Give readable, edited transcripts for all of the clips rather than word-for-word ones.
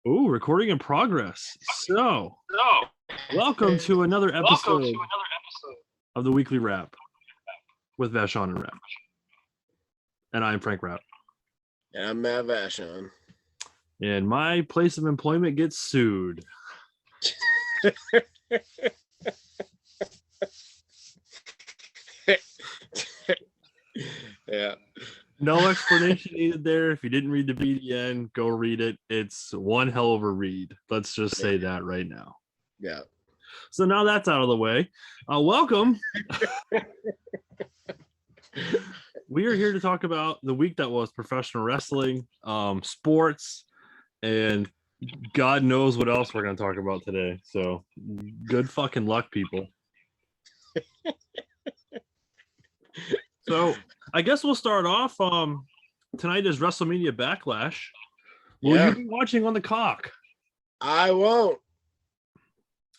Ooh, recording in progress. So, welcome to another episode of the Weekly Rapp with Vachon and Rapp. And I'm Frank Rapp. And I'm Matt Vachon. And my place of employment gets sued. Yeah. No explanation needed there. If you didn't read the BDN, go read it. It's one hell of a read. Let's just say that right now. Yeah. So now that's out of the way. Welcome. We are here to talk about the week that was professional wrestling, sports, and God knows what else we're going to talk about today. So good fucking luck, people. So I guess we'll start off. Tonight is WrestleMania Backlash. Will you be watching on the cock? I won't.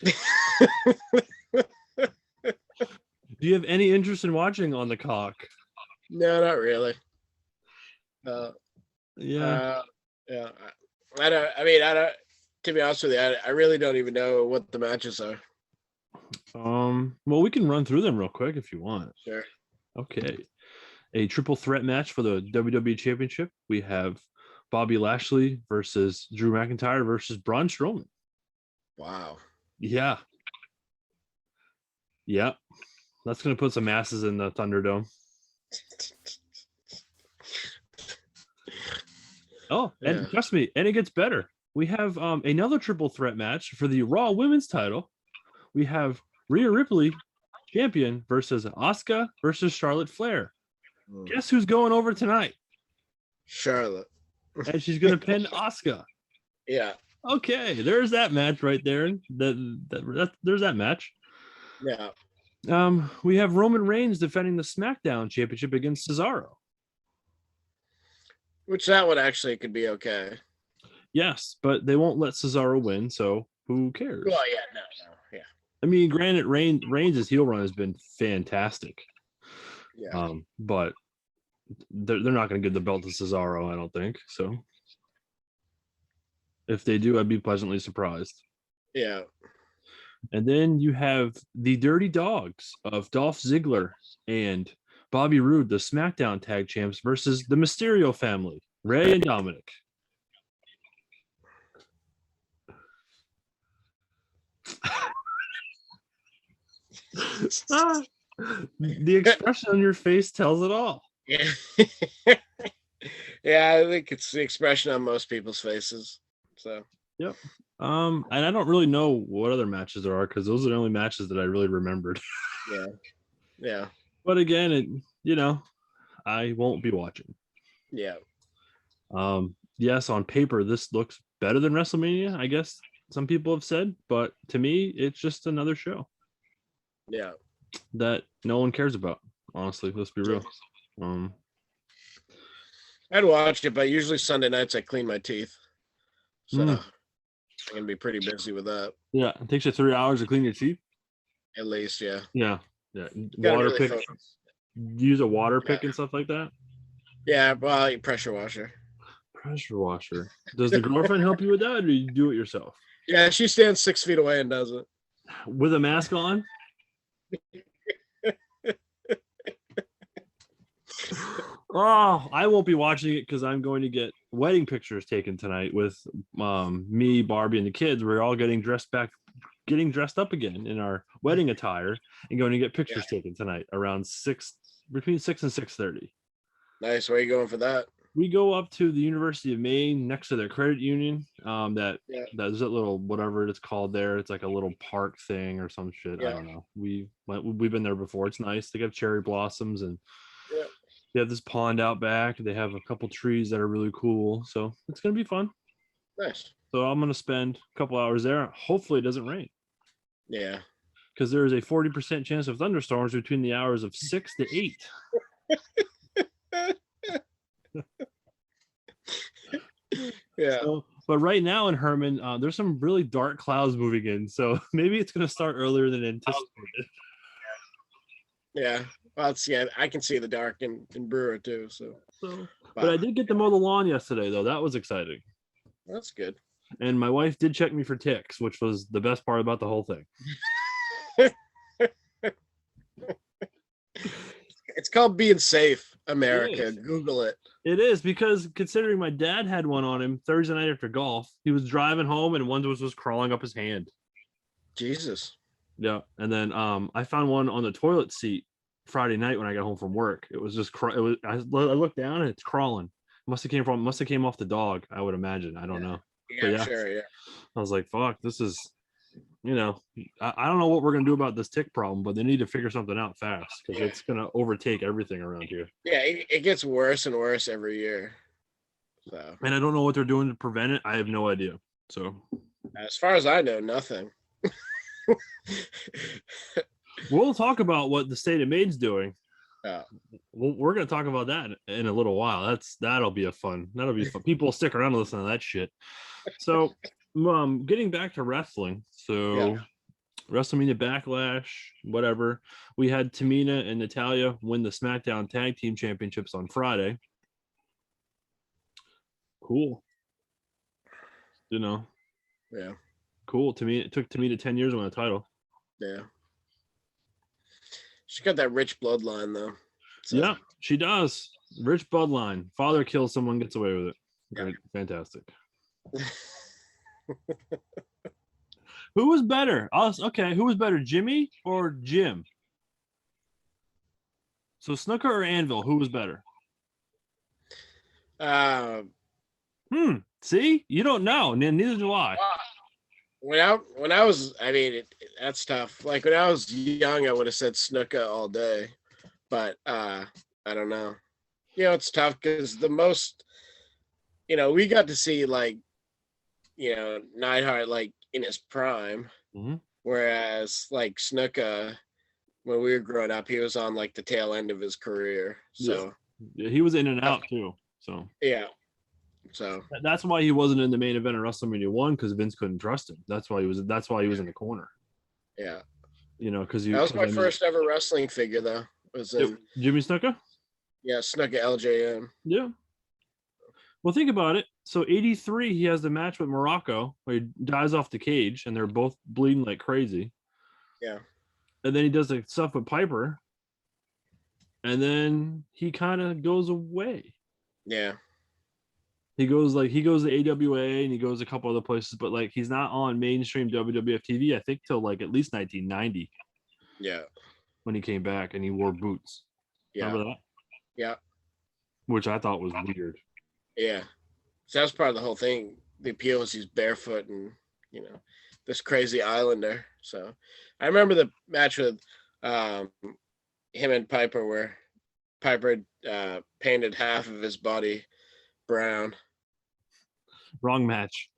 Do you have any interest in watching on the cock? No, not really. Yeah. I don't. To be honest with you, I really don't even know what the matches are. Well, we can run through them real quick if you want. Sure. Okay. A triple threat match for the WWE Championship. We have Bobby Lashley versus Drew McIntyre versus Braun Strowman. Wow. Yeah. Yeah. That's going to put some asses in the Thunderdome. Oh, and trust me, and it gets better. We have another triple threat match for the Raw Women's title. We have Rhea Ripley, champion, versus Asuka versus Charlotte Flair. Guess who's going over tonight? Charlotte. And she's going to pin Asuka. Yeah. Okay, there's that match right there. There's that match. Yeah. We have Roman Reigns defending the SmackDown Championship against Cesaro. Which that one actually could be okay. Yes, but they won't let Cesaro win, so who cares? Well, yeah, no, yeah. I mean, granted, Reigns' heel run has been fantastic. Yeah. But they're not going to give the belt to Cesaro, I don't think. So if they do, I'd be pleasantly surprised. Yeah. And then you have the Dirty Dogs of Dolph Ziggler and Bobby Roode, the SmackDown Tag Champs, versus the Mysterio family, Rey and Dominic. The expression on your face tells it all. Yeah. Yeah, I think it's the expression on most people's faces. So. Yep. And I don't really know what other matches there are because those are the only matches that I really remembered. Yeah. Yeah. But again, I won't be watching. Yeah. Yes, on paper, this looks better than WrestleMania, I guess some people have said, but to me, it's just another show. Yeah. That no one cares about, honestly. Let's be real. I'd watch it, but usually Sunday nights I clean my teeth. So I'm gonna be pretty busy with that. Yeah, it takes you 3 hours to clean your teeth. At least, yeah. Yeah. Water really pick. focus. Use a water pick and stuff like that. Yeah, well, pressure washer. Pressure washer. Does the girlfriend help you with that, or do you do it yourself? Yeah, she stands 6 feet away and does it with a mask on. Oh, I won't be watching it because I'm going to get wedding pictures taken tonight with me, Barbie, and the kids. We're all getting dressed up again in our wedding attire and going to get pictures taken tonight around between 6 and 6:30. Nice. Where are you going for that? We go up to the University of Maine next to their credit union. There's that little whatever it's called there. It's like a little park thing or some shit. Yeah. I don't know. We've been there before. It's nice. They have cherry blossoms and they have this pond out back. They have a couple trees that are really cool. So it's gonna be fun. Nice. So I'm gonna spend a couple hours there. Hopefully it doesn't rain. Yeah. Because there is a 40% chance of thunderstorms between the hours of 6 to 8. Yeah. But right now in Herman, there's some really dark clouds moving in, so maybe it's going to start earlier than anticipated. Yeah, well, I can see the dark in Brewer too. So, but I did get to mow the lawn yesterday, though. That was exciting. That's good. And my wife did check me for ticks, which was the best part about the whole thing. It's called being safe, America. Google it. It is, because considering my dad had one on him Thursday night after golf, he was driving home and one was crawling up his hand. Jesus. Yeah. And then I found one on the toilet seat Friday night when I got home from work. It was just I looked down and it's crawling. Must have came off the dog, I would imagine. I don't know. Yeah, sure. Yeah. I was like, fuck, this is, I don't know what we're gonna do about this tick problem, but they need to figure something out fast, because it's gonna overtake everything around here. Yeah, it gets worse and worse every year. So, and I don't know what they're doing to prevent it. I have no idea. So, as far as I know, nothing. We'll talk about what the state of Maine's doing. We're going to talk about that in a little while. That'll be fun. People stick around to listen to that shit. So, getting back to wrestling. So, WrestleMania Backlash, whatever. We had Tamina and Natalya win the SmackDown Tag Team Championships on Friday. Cool. Yeah. Cool. It took Tamina 10 years to win a title. Yeah. She got that rich bloodline, though. So. Yeah, she does. Rich bloodline. Father kills someone, gets away with it. Great. Fantastic. Who was better? Okay, who was better, Jimmy or Jim? So Snuka or Anvil, who was better? See, you don't know, neither do I. When I was, that's tough. Like when I was young, I would have said Snuka all day, but I don't know. It's tough because the most, we got to see Neidhart in his prime, whereas Snuka, when we were growing up, he was on the tail end of his career. So he was in and out too. So yeah. So that's why he wasn't in the main event of WrestleMania 1, because Vince couldn't trust him. That's why he was in the corner. Yeah. Because that was my first ever wrestling figure, though. Was Jimmy Snuka? Yeah, Snuka LJN. Yeah. Well, think about it. So 83, he has the match with Morocco where he dies off the cage and they're both bleeding like crazy. Yeah. And then he does the stuff with Piper. And then he kind of goes away. Yeah. He goes to AWA and he goes a couple other places, but he's not on mainstream WWF TV, I think, till at least 1990. Yeah. When he came back and he wore boots. Yeah. Remember that? Yeah. Which I thought was weird. Yeah. So that's part of the whole thing. The appeal is he's barefoot and, this crazy islander. So I remember the match with him and Piper where Piper painted half of his body brown. Wrong match.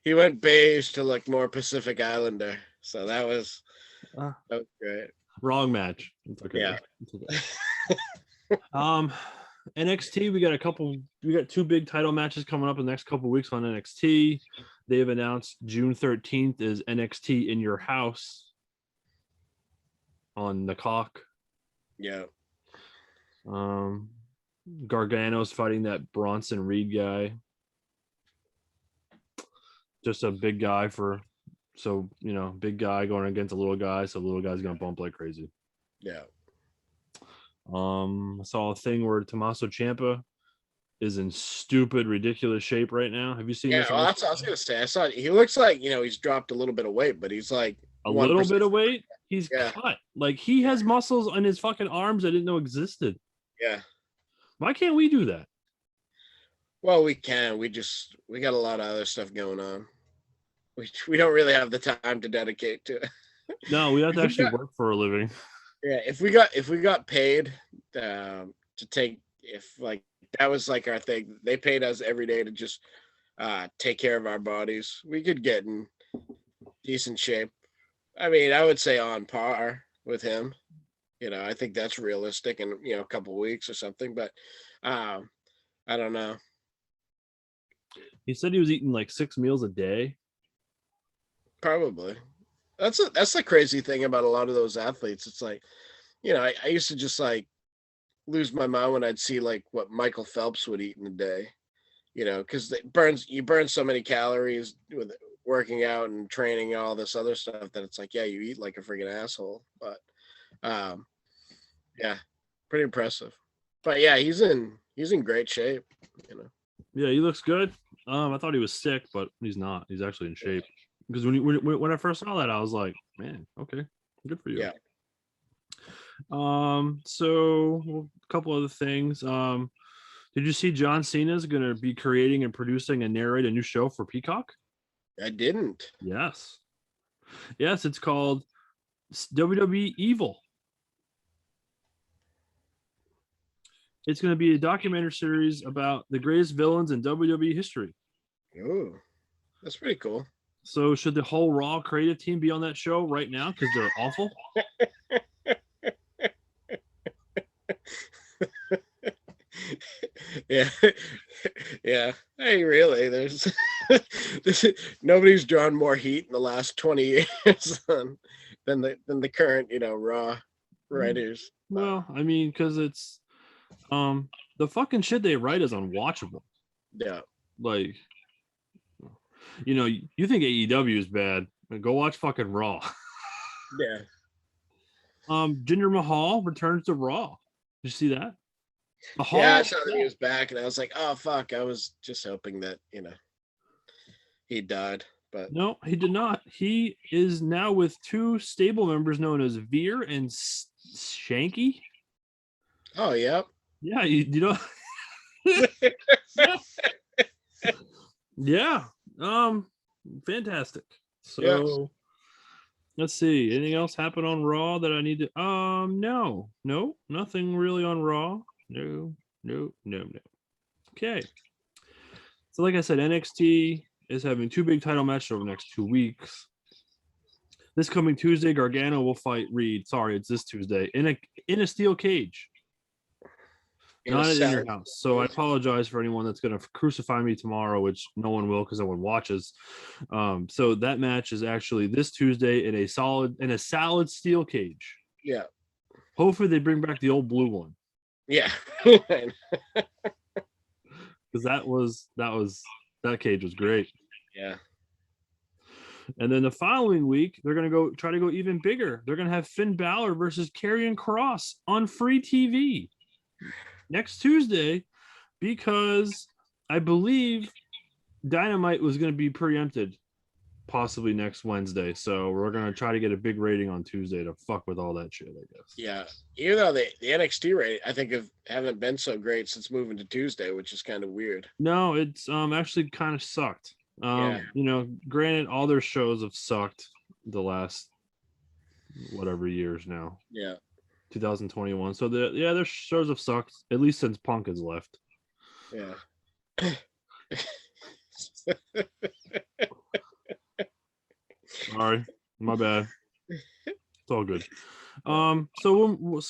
He went beige to look more Pacific Islander. So that was great. Wrong match. It's okay. Yeah. It's okay. NXT, we got 2 big title matches coming up in the next couple of weeks on NXT. They've announced June 13th is NXT in your house on the cock. Yeah. Gargano's fighting that Bronson Reed guy. Just a big guy big guy going against a little guy, so the little guy's gonna bump like crazy. Yeah. I saw a thing where Tommaso Ciampa is in stupid, ridiculous shape right now. Have you seen this? Well, that's what I was gonna say. I saw it. He looks like he's dropped a little bit of weight, but he's a little bit of weight. He's cut. He has muscles on his fucking arms I didn't know existed. Yeah. Why can't we do that? Well, we can. We got a lot of other stuff going on. We don't really have the time to dedicate to it. No, we have to actually work for a living. Yeah, if we got paid to take, that was our thing. They paid us every day to just take care of our bodies. We could get in decent shape. I would say on par with him. I think that's realistic in a couple weeks or something. But I don't know. He said he was eating 6 meals a day. Probably. That's the crazy thing about a lot of those athletes. It's I used to just lose my mind when I'd see what Michael Phelps would eat in a day. because you burn so many calories with working out and training and all this other stuff that it's like, yeah, you eat like a freaking asshole. But um, yeah, pretty impressive. But yeah, he's in great shape. Yeah, he looks good. I thought he was sick, but he's not. He's actually in shape. Because when I first saw that, I was like, man, okay, good for you. Yeah. So a couple other things. Did you see John Cena is going to be creating and producing and narrate a new show for Peacock? I didn't. Yes. Yes, it's called WWE Evil. It's going to be a documentary series about the greatest villains in WWE history. Oh, that's pretty cool. So should the whole Raw creative team be on that show right now because they're awful? Yeah. Yeah. Hey, really, there's nobody's drawn more heat in the last 20 years than the current, Raw writers. Well, I mean, because it's the fucking shit they write is unwatchable. Yeah. Like, you think AEW is bad, go watch fucking Raw. Yeah. Jinder Mahal returns to Raw. Did you see that? Mahal, yeah, I saw that he was back, and I was like, oh fuck, I was just hoping that he died, but no, he did not. He is now with two stable members known as Veer and Shanky. Oh yeah. Yeah, you know. Yeah. Fantastic. So yeah. Let's see. Anything else happen on Raw that I need to no, nothing really on Raw. No. Okay. So like I said, NXT is having two big title matches over the next 2 weeks. This coming Tuesday, Gargano will fight Reed. Sorry, it's this Tuesday in a steel cage. Not in your house. So I apologize for anyone that's going to crucify me tomorrow, which no one will because no one watches. So that match is actually this Tuesday in a solid steel cage. Yeah. Hopefully they bring back the old blue one. Yeah. Because that cage was great. Yeah. And then the following week, they're going to try to go even bigger. They're going to have Finn Balor versus Karrion Kross on free TV next Tuesday, because I believe Dynamite was going to be preempted possibly next Wednesday. So we're going to try to get a big rating on Tuesday to fuck with all that shit, I guess. Yeah. Even though the NXT rating, I think, haven't been so great since moving to Tuesday, which is kind of weird. No, it's actually kind of sucked. Granted, all their shows have sucked the last whatever years now. Yeah. 2021. So their shows have sucked, at least since Punk has left. Yeah. Sorry, my bad. It's all good. So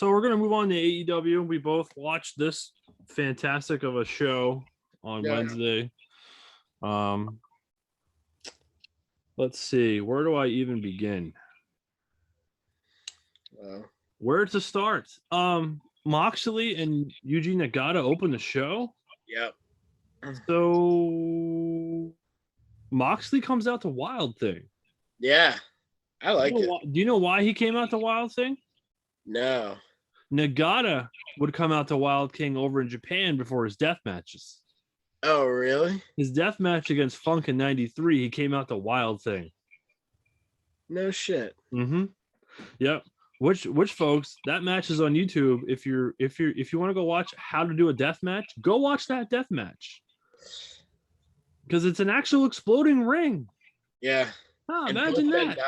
we're gonna move on to AEW. We both watched this fantastic of a show on Wednesday. Let's see. Where do I even begin? Where to start? Moxley and Yuji Nagata opened the show. Yep. So Moxley comes out to Wild Thing. Yeah, I like it. Do you know why he came out to Wild Thing? No. Nagata would come out to Wild King over in Japan before his death matches. Oh, really? His death match against Funk in '93, he came out to Wild Thing. No shit. Mm-hmm. Yep. Which folks, that match is on YouTube. If you want to go watch how to do a death match, go watch that death match. Because it's an actual exploding ring. Yeah. Oh, imagine that.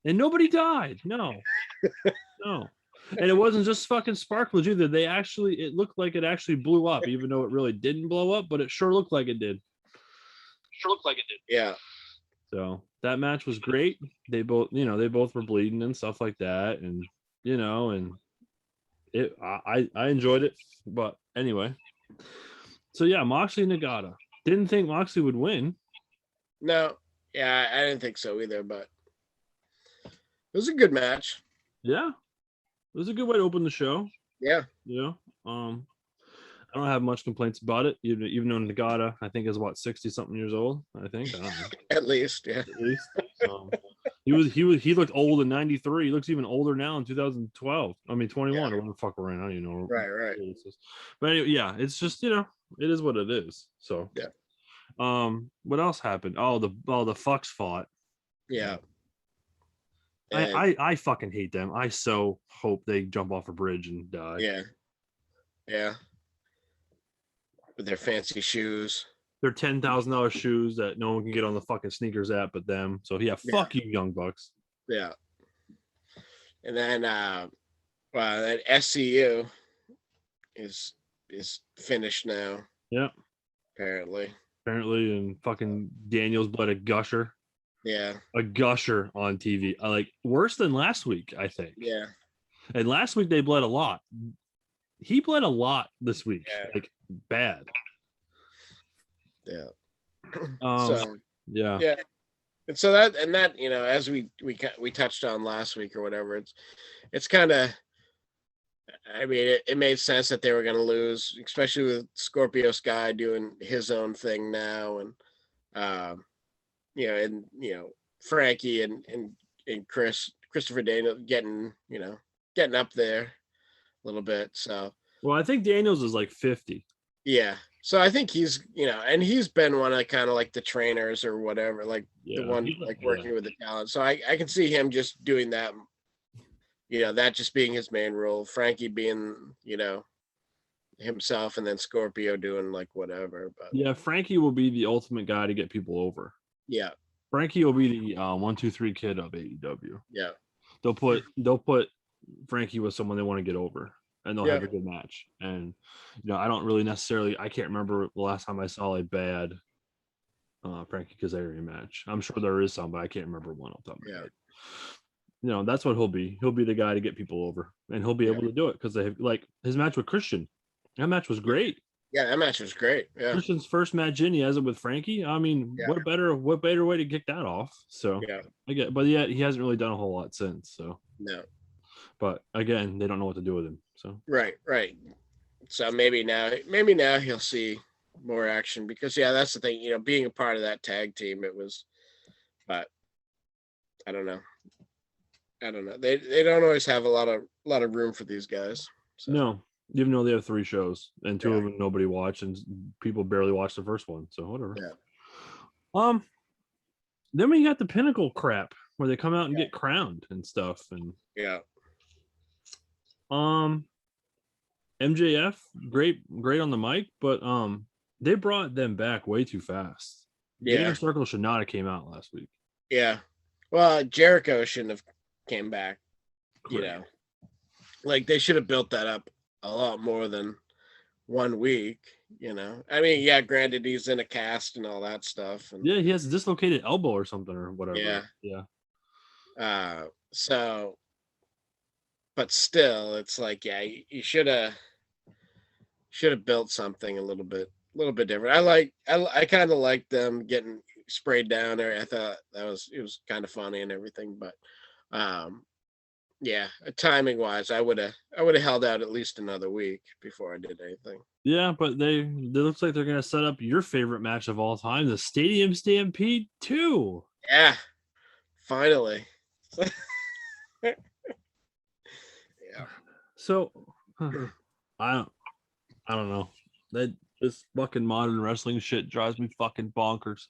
And nobody died. No. No. And it wasn't just fucking sparklers either. It looked like it actually blew up, even though it really didn't blow up, but it sure looked like it did. Yeah. So that match was great. They both were bleeding and stuff like that. And, I enjoyed it. But anyway. So yeah, Moxley Nagata. Didn't think Moxley would win. No. Yeah, I didn't think so either, but it was a good match. Yeah. It was a good way to open the show. Yeah. Yeah. I don't have much complaints about it. Even though Nagata, I think, is what 60-something years old. I think I don't know. At least, yeah. At least. He looked old in '93. He looks even older now in 2012. I mean 21 or whatever the fuck we're in. I don't even know. Right. But anyway, yeah, it's just it is what it is. So yeah. What else happened? The fucks fought. Yeah. I fucking hate them. I so hope they jump off a bridge and die. Yeah. With their fancy shoes. They're $10,000 shoes that no one can get on the fucking sneakers app but them. So yeah, fuck you, Young Bucks. Yeah. And then that SCU is finished now. Yeah. Apparently, and fucking Daniels bled a gusher. Yeah. A gusher on TV. Like worse than last week, I think. Yeah. And last week they bled a lot. He bled a lot this week. Yeah. Like bad. Yeah. Yeah. And so that as we touched on last week or whatever, it's kind of, I mean, it made sense that they were going to lose, especially with Scorpio Sky doing his own thing now, and Frankie and Christopher Daniel getting up there a little bit. So well, I think Daniels is like 50. Yeah. So I think he's, and he's been one of kind of like the trainers or whatever, like the one like working with the talent. So I can see him just doing that, that just being his main role. Frankie being, himself, and then Scorpio doing like whatever. But yeah, Frankie will be the ultimate guy to get people over. Yeah. Frankie will be the 1, 2, 3 kid of AEW. Yeah. They'll put Frankie with someone they want to get over, and they'll have a good match. And I don't really necessarily, I can't remember the last time I saw a bad Frankie Kazarian match. I'm sure there is some, but I can't remember one off the top of my head. That's what he'll be. He'll be the guy to get people over, and he'll be able to do it because they have, like, his match with Christian. That match was great. Yeah, that match was great. Yeah. Christian's first match in, he has it with Frankie. I mean, what better way to kick that off? So I get, but yeah, he hasn't really done a whole lot since. So no. But again, they don't know what to do with him. So right. So maybe now he'll see more action because that's the thing. Being a part of that tag team, it was, but I don't know. They don't always have a lot of room for these guys. So. No, even though they have 3 shows and 2 of them nobody watched and people barely watched the first one. So whatever. Yeah. Then we got the Pinnacle crap where they come out and get crowned and stuff, and MJF, great on the mic, but they brought them back way too fast. The Inner Circle should not have came out last week. Yeah. Well, Jericho shouldn't have came back. Correct. Like they should have built that up a lot more than 1 week. I mean, granted he's in a cast and all that stuff. And, he has a dislocated elbow or something or whatever. So, but still, it's like, you should have built something a little bit different. I kind of like them getting sprayed down there. I thought it was kind of funny and everything, but timing wise, I would have held out at least another week before I did anything. Yeah, but they looks like they're gonna set up your favorite match of all time, the Stadium Stampede 2. Yeah, finally. So I don't know. That this fucking modern wrestling shit drives me fucking bonkers.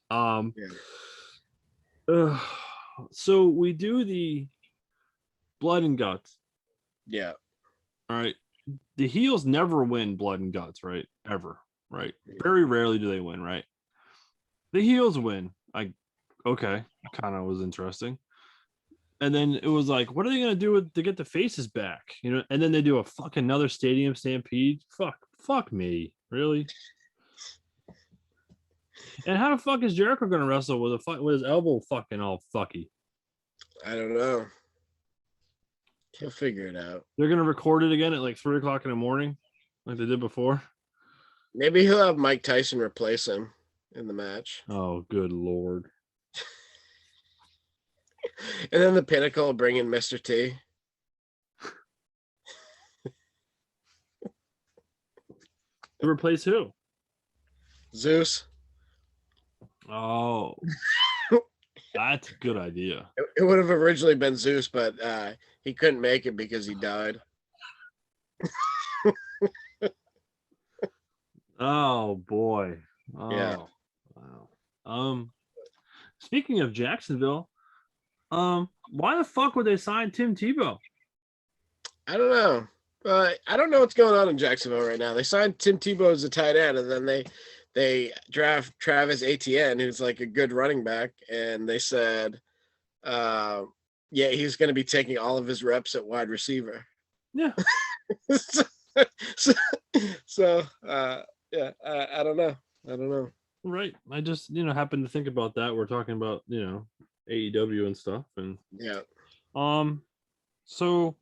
So we do the Blood and Guts. Yeah. All right. The heels never win Blood and Guts, right? Ever, right? Very rarely do they win, right? The heels win. Okay, kind of was interesting. And then it was like, what are they gonna do to get the faces back? And then they do a fucking another Stadium Stampede. Fuck me, really. And how the fuck is Jericho gonna wrestle with his elbow fucking all fucky? I don't know. He'll figure it out. They're gonna record it again at like 3 o'clock in the morning, like they did before. Maybe he'll have Mike Tyson replace him in the match. Oh, good lord. And then the Pinnacle will bring in Mr. T. replace who? Zeus. Oh, that's a good idea. It would have originally been Zeus, but he couldn't make it because he died. Oh boy. Yeah. Oh wow. Speaking of Jacksonville, why the fuck would they sign Tim Tebow? I don't know. I don't know what's going on in Jacksonville right now. They signed Tim Tebow as a tight end, and then they draft Travis Etienne, who's like a good running back, and they said, yeah, he's going to be taking all of his reps at wide receiver. Yeah. so yeah, I don't know. I don't know. Right. I just happened to think about that. We're talking about AEW and stuff, and yeah. So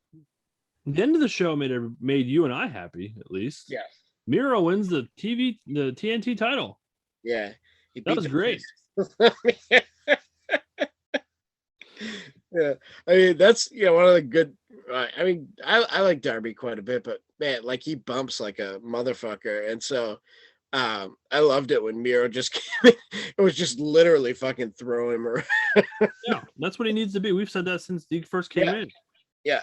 the end of the show made you and I happy, at least. Yeah. Miro wins the TNT title. Yeah. That was great. Yeah. I mean, that's one of the good. I mean, I like Darby quite a bit, but man, like he bumps like a motherfucker, and so I loved it when Miro just came in. It was just literally fucking throw him around. Yeah, that's what he needs to be. We've said that since he first came in. Yeah.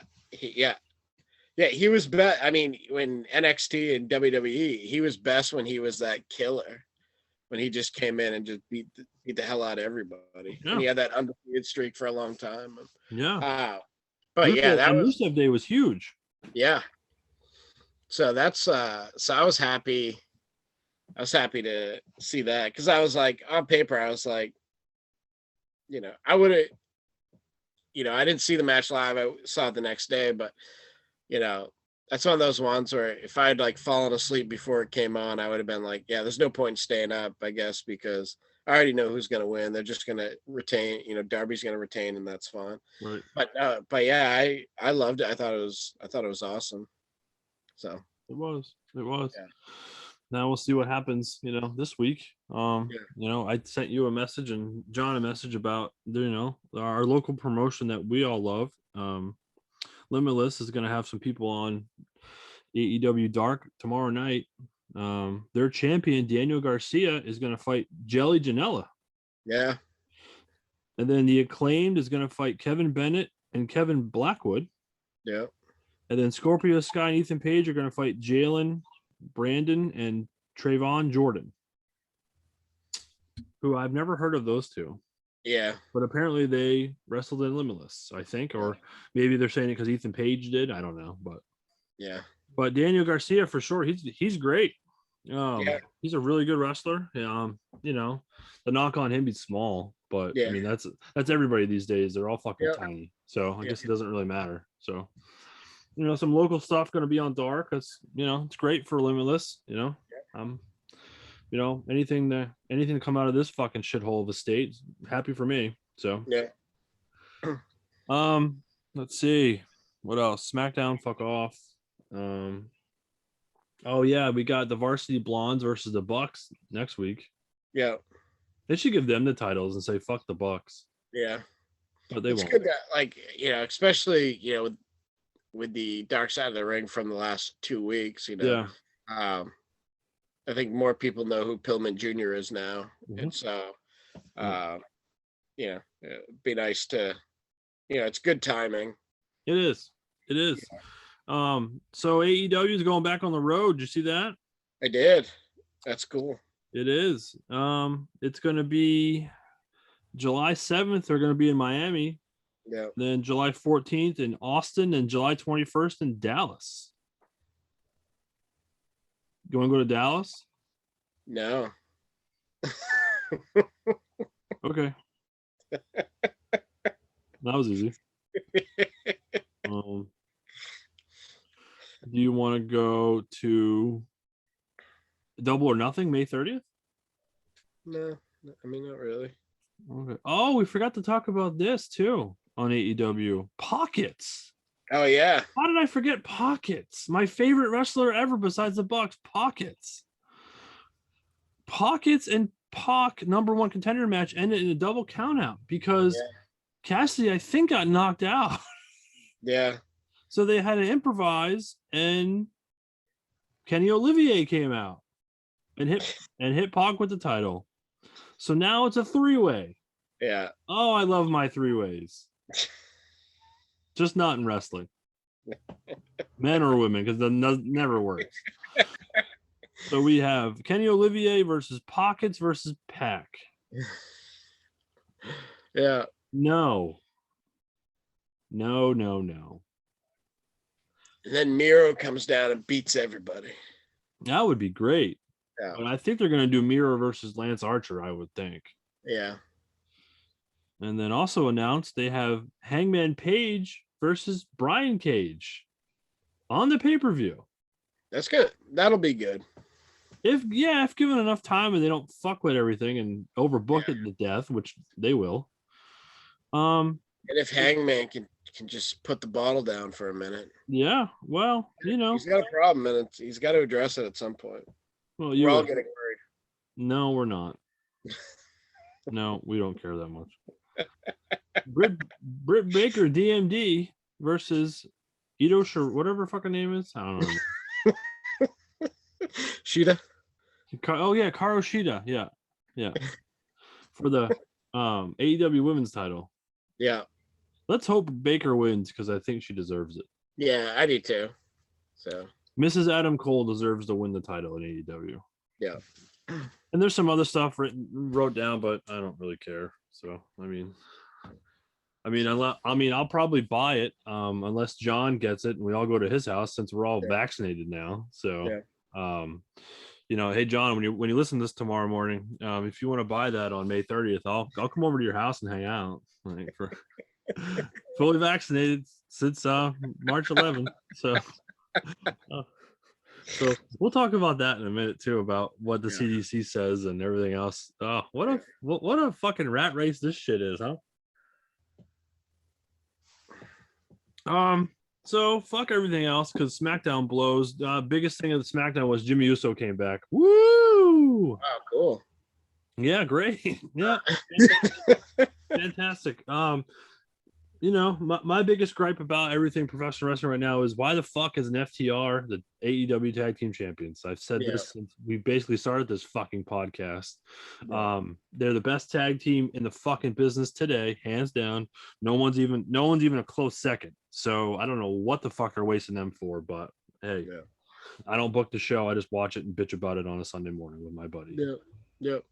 Yeah, he was best. I mean, when NXT and WWE, he was best when he was that killer. When he just came in and just beat the hell out of everybody. Yeah. And he had that undefeated streak for a long time. Yeah. But yeah, that was Rusev Day was huge. Yeah. So that's so I was happy. I was happy to see that because I was like, on paper, I was like, I would have, I didn't see the match live. I saw it the next day, but that's one of those ones where if I had like fallen asleep before it came on, I would have been like, yeah, there's no point in staying up, I guess, because I already know who's going to win. They're just going to retain, Darby's going to retain, and that's fine. Right. But yeah, I loved it. I thought it was awesome. So it was. Yeah. Now we'll see what happens, this week. I sent you a message and John a message about, our local promotion that we all love. Limitless is going to have some people on AEW Dark tomorrow night. Their champion, Daniel Garcia, is going to fight Jelly Janela. Yeah. And then the Acclaimed is going to fight Kevin Bennett and Kevin Blackwood. Yeah. And then Scorpio Sky and Ethan Page are going to fight Jalen, Brandon, and Trayvon Jordan, who I've never heard of those two. Yeah. But apparently they wrestled in Limitless, I think, or maybe they're saying it because Ethan Page did. I don't know, but yeah. But Daniel Garcia for sure, he's great. He's a really good wrestler. The knock on him, he's small, but I mean that's everybody these days. They're all fucking tiny, so I guess it doesn't really matter. So some local stuff going to be on Dark. That's it's great for Limitless. Anything to come out of this fucking shithole of a state, happy for me. So let's see what else. SmackDown, fuck off. Oh yeah, we got the Varsity Blondes versus the Bucks next week. Yeah, they should give them the titles and say fuck the Bucks. Yeah, but they won't. Good that, especially with the Dark Side of the Ring from the last 2 weeks. I think more people know who Pillman Jr. is now, and so it'd be nice to, it's good timing. It is. Yeah. So AEW is going back on the road. Did you see that? I did. That's cool. It is. It's going to be July 7th. They're going to be in Miami. Yeah. Then July 14th in Austin, and July 21st in Dallas. You want to go to Dallas? No. Okay. That was easy. Do you want to go to Double or Nothing May 30th? No, I mean, not really. Okay. Oh, we forgot to talk about this too on AEW. Pockets. Oh yeah. How did I forget Pockets? My favorite wrestler ever besides the Bucks. Pockets and Pac #1 contender match ended in a double countout because Cassidy, I think, got knocked out. Yeah. So they had to improvise, and Kenny Olivier came out. and hit Pac with the title. So now it's a 3-way. Yeah. Oh, I love my 3-ways. Just not in wrestling. Men or women, because that never works. So we have Kenny Olivier versus Pockets versus Pac. Yeah. No. And then Miro comes down and beats everybody. That would be great. Yeah. But I think they're going to do Miro versus Lance Archer, I would think. Yeah. And then also announced they have Hangman Page versus Brian Cage on the pay-per-view. That's good. That'll be good. If given enough time and they don't fuck with everything and overbook it to death, which they will. And if Hangman can just put the bottle down for a minute. Yeah, well, he's got a problem and he's got to address it at some point. Well, we're all getting worried. No, we're not. No, we don't care that much. Britt Baker, DMD versus Ito whatever fucking name is. I don't know. Shida. Oh yeah, Karu Shida. Yeah. For the AEW Women's title. Yeah. Let's hope Baker wins because I think she deserves it. Yeah, I do too. So Mrs. Adam Cole deserves to win the title in AEW. Yeah. And there's some other stuff wrote down, but I don't really care. So I'll probably buy it unless John gets it and we all go to his house since we're all vaccinated now. So hey John, when you listen to this tomorrow morning, if you want to buy that on May 30th, I'll come over to your house and hang out. Like for fully vaccinated since March 11th. So we'll talk about that in a minute too, about what the CDC says and everything else. Oh, what a fucking rat race this shit is, huh? So fuck everything else because SmackDown blows. Biggest thing of the SmackDown was Jimmy Uso came back. Woo! Wow, cool. Yeah, great. Yeah, fantastic. My biggest gripe about everything professional wrestling right now is why the fuck is an FTR the AEW Tag Team Champions? I've said this since we basically started this fucking podcast. They're the best tag team in the fucking business today, hands down. No one's even a close second. So I don't know what the fuck they're wasting them for, but hey, I don't book the show. I just watch it and bitch about it on a Sunday morning with my buddy. Yep.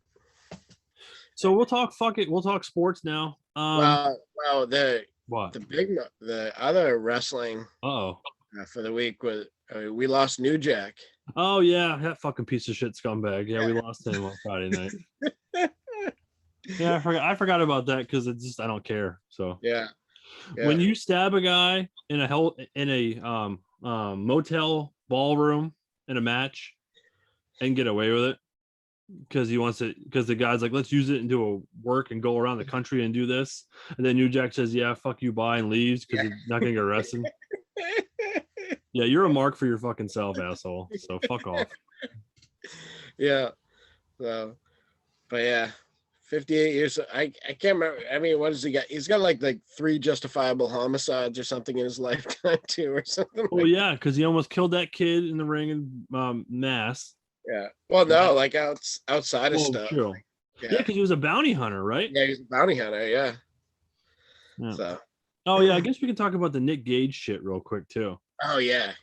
So we'll talk sports now. The other wrestling for the week was we lost New Jack. Oh yeah, that fucking piece of shit scumbag. Yeah, we lost him on Friday night. Yeah, I forgot about that because it's just I don't care. So when you stab a guy in a motel ballroom in a match and get away with it because the guy's like, let's use it and do a work and go around the country and do this, and then New Jack says, yeah, fuck you, bye, and leaves because he's not gonna get arrested. Yeah, you're a mark for your fucking self, asshole. So fuck off. Yeah. So, but yeah, 58 years. I can't remember. I mean, what does he got? He's got like 3 justifiable homicides or something in his lifetime too, or something. Well, yeah, because he almost killed that kid in the ring in Mass. Yeah. Well, no, like outside of stuff. True. Yeah, because he was a bounty hunter, right? Yeah, he was a bounty hunter. Yeah. So. Oh yeah, I guess we can talk about the Nick Gage shit real quick too. Oh yeah.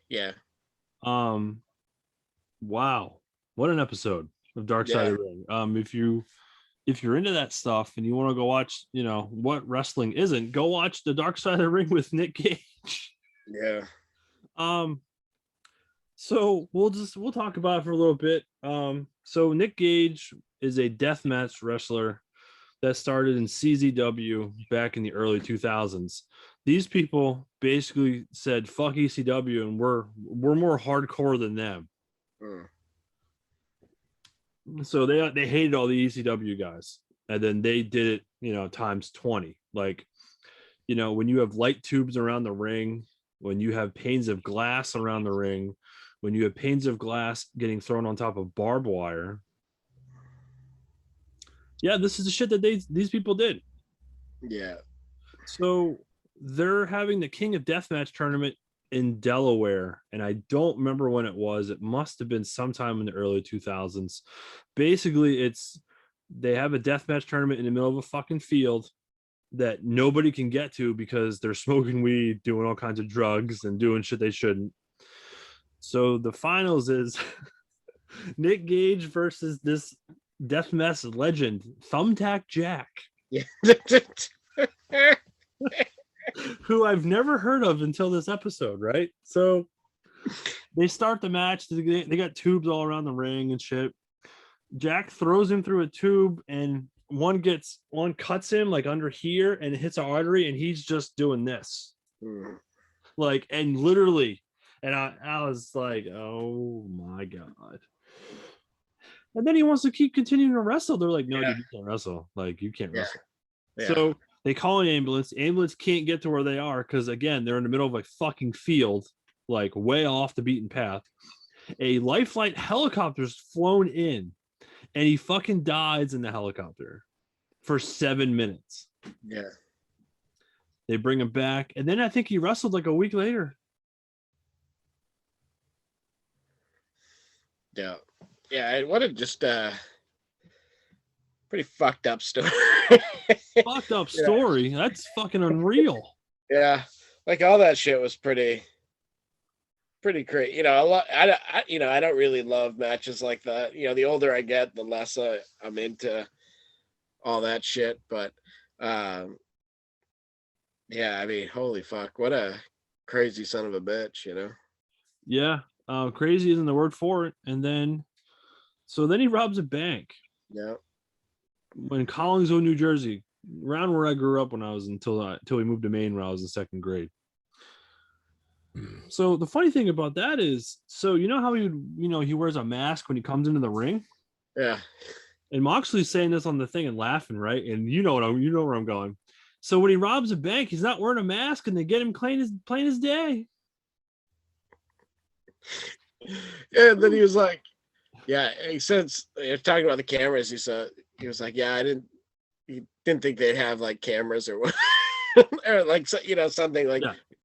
Wow, what an episode of Dark Side of the Ring. If you're into that stuff and you want to go watch, what wrestling isn't, go watch the Dark Side of the Ring with Nick Gage. Yeah. So we'll talk about it for a little bit. So Nick Gage is a deathmatch wrestler that started in CZW back in the early 2000s. These people basically said fuck ECW and we're more hardcore than them. So they hated all the ECW guys, and then they did it times 20. Like when you have light tubes around the ring, when you have panes of glass around the ring, when you have panes of glass getting thrown on top of barbed wire. Yeah, this is the shit that these people did. Yeah. So they're having the King of Deathmatch tournament in Delaware, and I don't remember when it was. It must have been sometime in the early 2000s. Basically, they have a deathmatch tournament in the middle of a fucking field that nobody can get to because they're smoking weed, doing all kinds of drugs, and doing shit they shouldn't. So the finals is Nick Gage versus this deathmatch legend, Thumbtack Jack. Yeah. Who I've never heard of until this episode, right? So they start the match. They got tubes all around the ring and shit. Jack throws him through a tube, and one cuts him like under here and it hits an artery, and he's just doing this. Like, and literally, and I was like, oh my God. And then he wants to keep continuing to wrestle. They're like, no, dude, you can't wrestle. Like, you can't wrestle. Yeah. So they call an ambulance. The ambulance can't get to where they are because, again, they're in the middle of a fucking field, like way off the beaten path. A life flight helicopter's flown in, and he fucking dies in the helicopter for 7 minutes. Yeah. They bring him back, and then I think he wrestled like a week later. Yeah. Yeah, what a just pretty fucked up story. Fucked up story. Yeah. That's fucking unreal. Yeah, like all that shit was pretty great. You know, a lot. I don't really love matches like that. You know, the older I get, the less I'm into all that shit. But yeah, I mean, holy fuck, what a crazy son of a bitch, you know? Yeah, crazy isn't the word for it. And then, so then he robs a bank. Yeah. In Collingsville, New Jersey, around where I grew up when I was until we moved to Maine when I was in second grade. So the funny thing about that is, so you know how he wears a mask when he comes into the ring? Yeah. And Moxley's saying this on the thing and laughing, right? And you know where I'm going. So when he robs a bank, he's not wearing a mask, and they get him plain as day. Yeah, and then he was like, yeah, he said, talking about the cameras, he was like, yeah, he didn't think they'd have like cameras or what, or like, you know, something like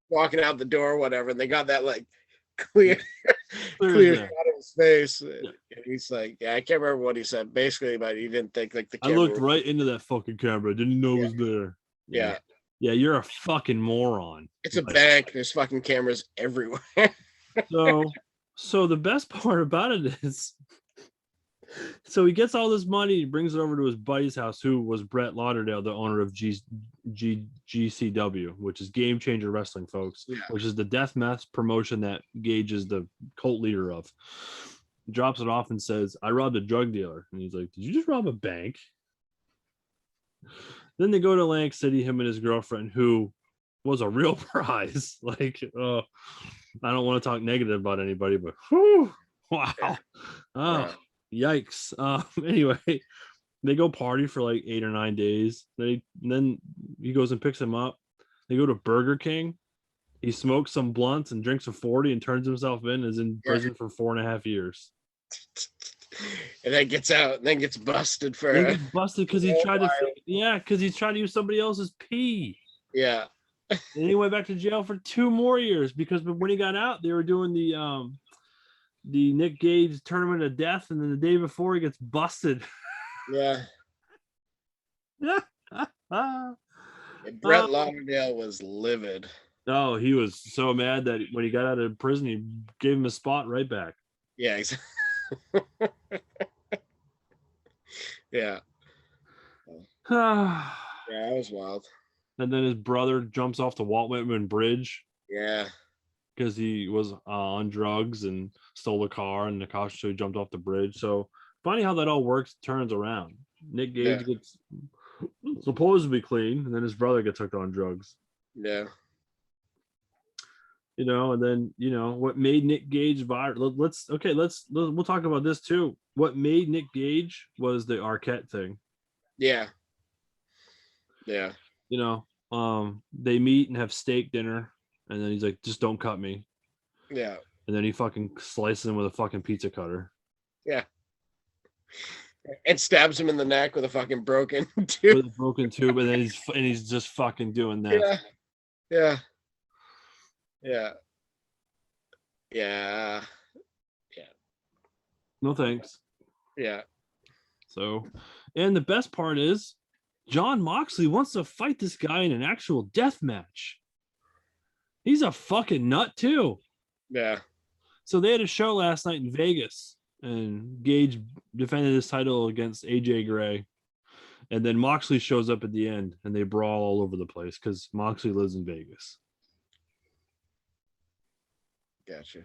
walking out the door or whatever, and they got that like clear shot of his face. Yeah. And he's like, yeah, I can't remember what he said basically, but he didn't think like the camera. I looked right into that fucking camera, didn't know it was there. Yeah. Yeah, you're a fucking moron. It's a bank. There's fucking cameras everywhere. So the best part about it is, so he gets all this money, he brings it over to his buddy's house, who was Brett Lauderdale, the owner of GCW, which is Game Changer Wrestling, folks, which is the deathmatch promotion that Gage is the cult leader of. He drops it off and says, I robbed a drug dealer. And he's like, did you just rob a bank? Then they go to Atlantic City, him and his girlfriend, who was a real prize. Like, I don't want to talk negative about anybody, but whew, wow. Oh, yikes. Anyway, they go party for like 8 or 9 days. Then he goes and picks him up. They go to Burger King. He smokes some blunts and drinks a 40 and turns himself in and is in prison for 4.5 years. And then gets out and then gets busted for because he tried to use somebody else's pee. Yeah. And he went back to jail for 2 more years because when he got out, they were doing the Nick Gage tournament of death, and then the day before he gets busted. Yeah. And Brett Lauderdale was livid. Oh, he was so mad that when he got out of prison, he gave him a spot right back. Yeah, exactly. Yeah. Yeah, that was wild. And then his brother jumps off the Walt Whitman Bridge. Yeah. Because he was on drugs and stole a car, and the cops so he jumped off the bridge. So funny how that all works, turns around. Nick Gage gets supposedly clean, and then his brother gets hooked on drugs. Yeah. You know, and then, you know, what made Nick Gage viral. We'll talk about this too. What made Nick Gage was the Arquette thing. Yeah. Yeah. You know, they meet and have steak dinner, and then he's like, just don't cut me. Yeah. And then he fucking slices him with a fucking pizza cutter. Yeah. And stabs him in the neck with a fucking broken tube. With a broken tube, and then he's just fucking doing that. Yeah. Yeah. Yeah. Yeah. No thanks. Yeah. So, and the best part is, John Moxley wants to fight this guy in an actual death match. He's a fucking nut too. Yeah. So they had a show last night in Vegas, and Gage defended his title against AJ Gray. And then Moxley shows up at the end, and they brawl all over the place because Moxley lives in Vegas. Gotcha.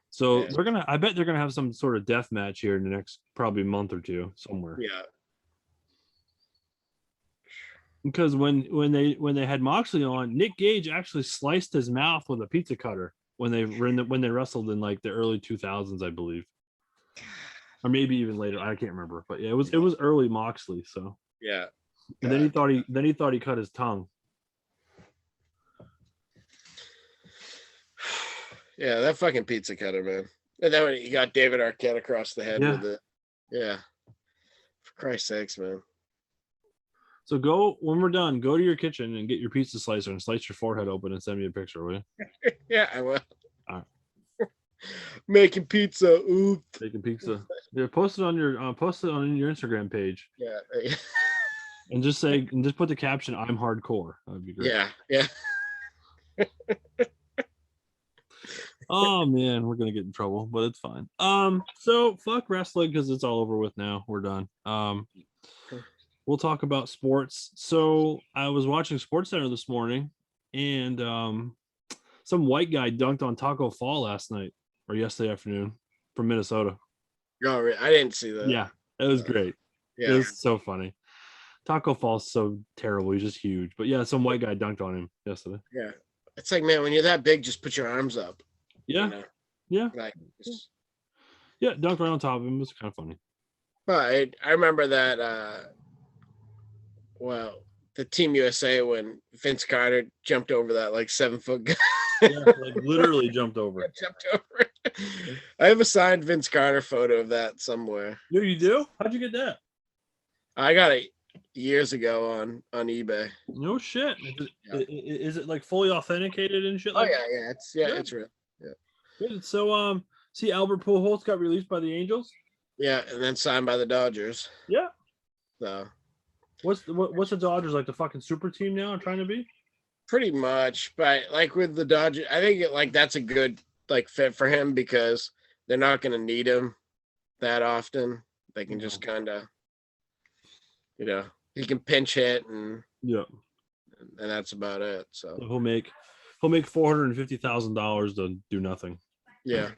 So I bet they're gonna have some sort of death match here in the next probably month or two somewhere. Yeah. Because when they had Moxley on, Nick Gage actually sliced his mouth with a pizza cutter when they wrestled in like the early 2000s, I believe, or maybe even later. I can't remember, but yeah, it was early Moxley. So yeah, and then he thought he cut his tongue. Yeah, that fucking pizza cutter, man. And then when he got David Arquette across the head with it. Yeah. For Christ's sakes, man. So when we're done, go to your kitchen and get your pizza slicer and slice your forehead open and send me a picture, will you? Yeah, I will. All right. Making pizza. Ooh. Making pizza. Yeah, post it on your Instagram page. Yeah. And just put the caption, "I'm hardcore." That'd be great. Yeah. Oh man, we're gonna get in trouble, but it's fine. So fuck wrestling because it's all over with now. We're done. We'll talk about sports. So I was watching SportsCenter this morning, and some white guy dunked on Taco Fall last night or yesterday afternoon from Minnesota. Oh, I didn't see that. Yeah, it was great. Yeah. It was so funny. Taco Fall's so terrible. He's just huge. But yeah, some white guy dunked on him yesterday. Yeah. It's like, man, when you're that big, just put your arms up. Yeah. You know? Yeah. Like, yeah, dunked right on top of him. It was kind of funny. But I remember that, the Team USA when Vince Carter jumped over that like 7-foot guy. Yeah, like literally jumped over. Jumped over. I have a signed Vince Carter photo of that somewhere. Yeah, you do? How'd you get that? I got it years ago on eBay. No shit. Is it like fully authenticated and shit? Like it's real. Yeah. Good. So see, Albert Pujols got released by the Angels. Yeah, and then signed by the Dodgers. Yeah. So what's the Dodgers like, the fucking super team now are trying to be? Pretty much, but like with the Dodgers, I think that's a good like fit for him because they're not going to need him that often. They can just kind of, he can pinch hit and that's about it. So he'll make $450,000 to do nothing. Yeah,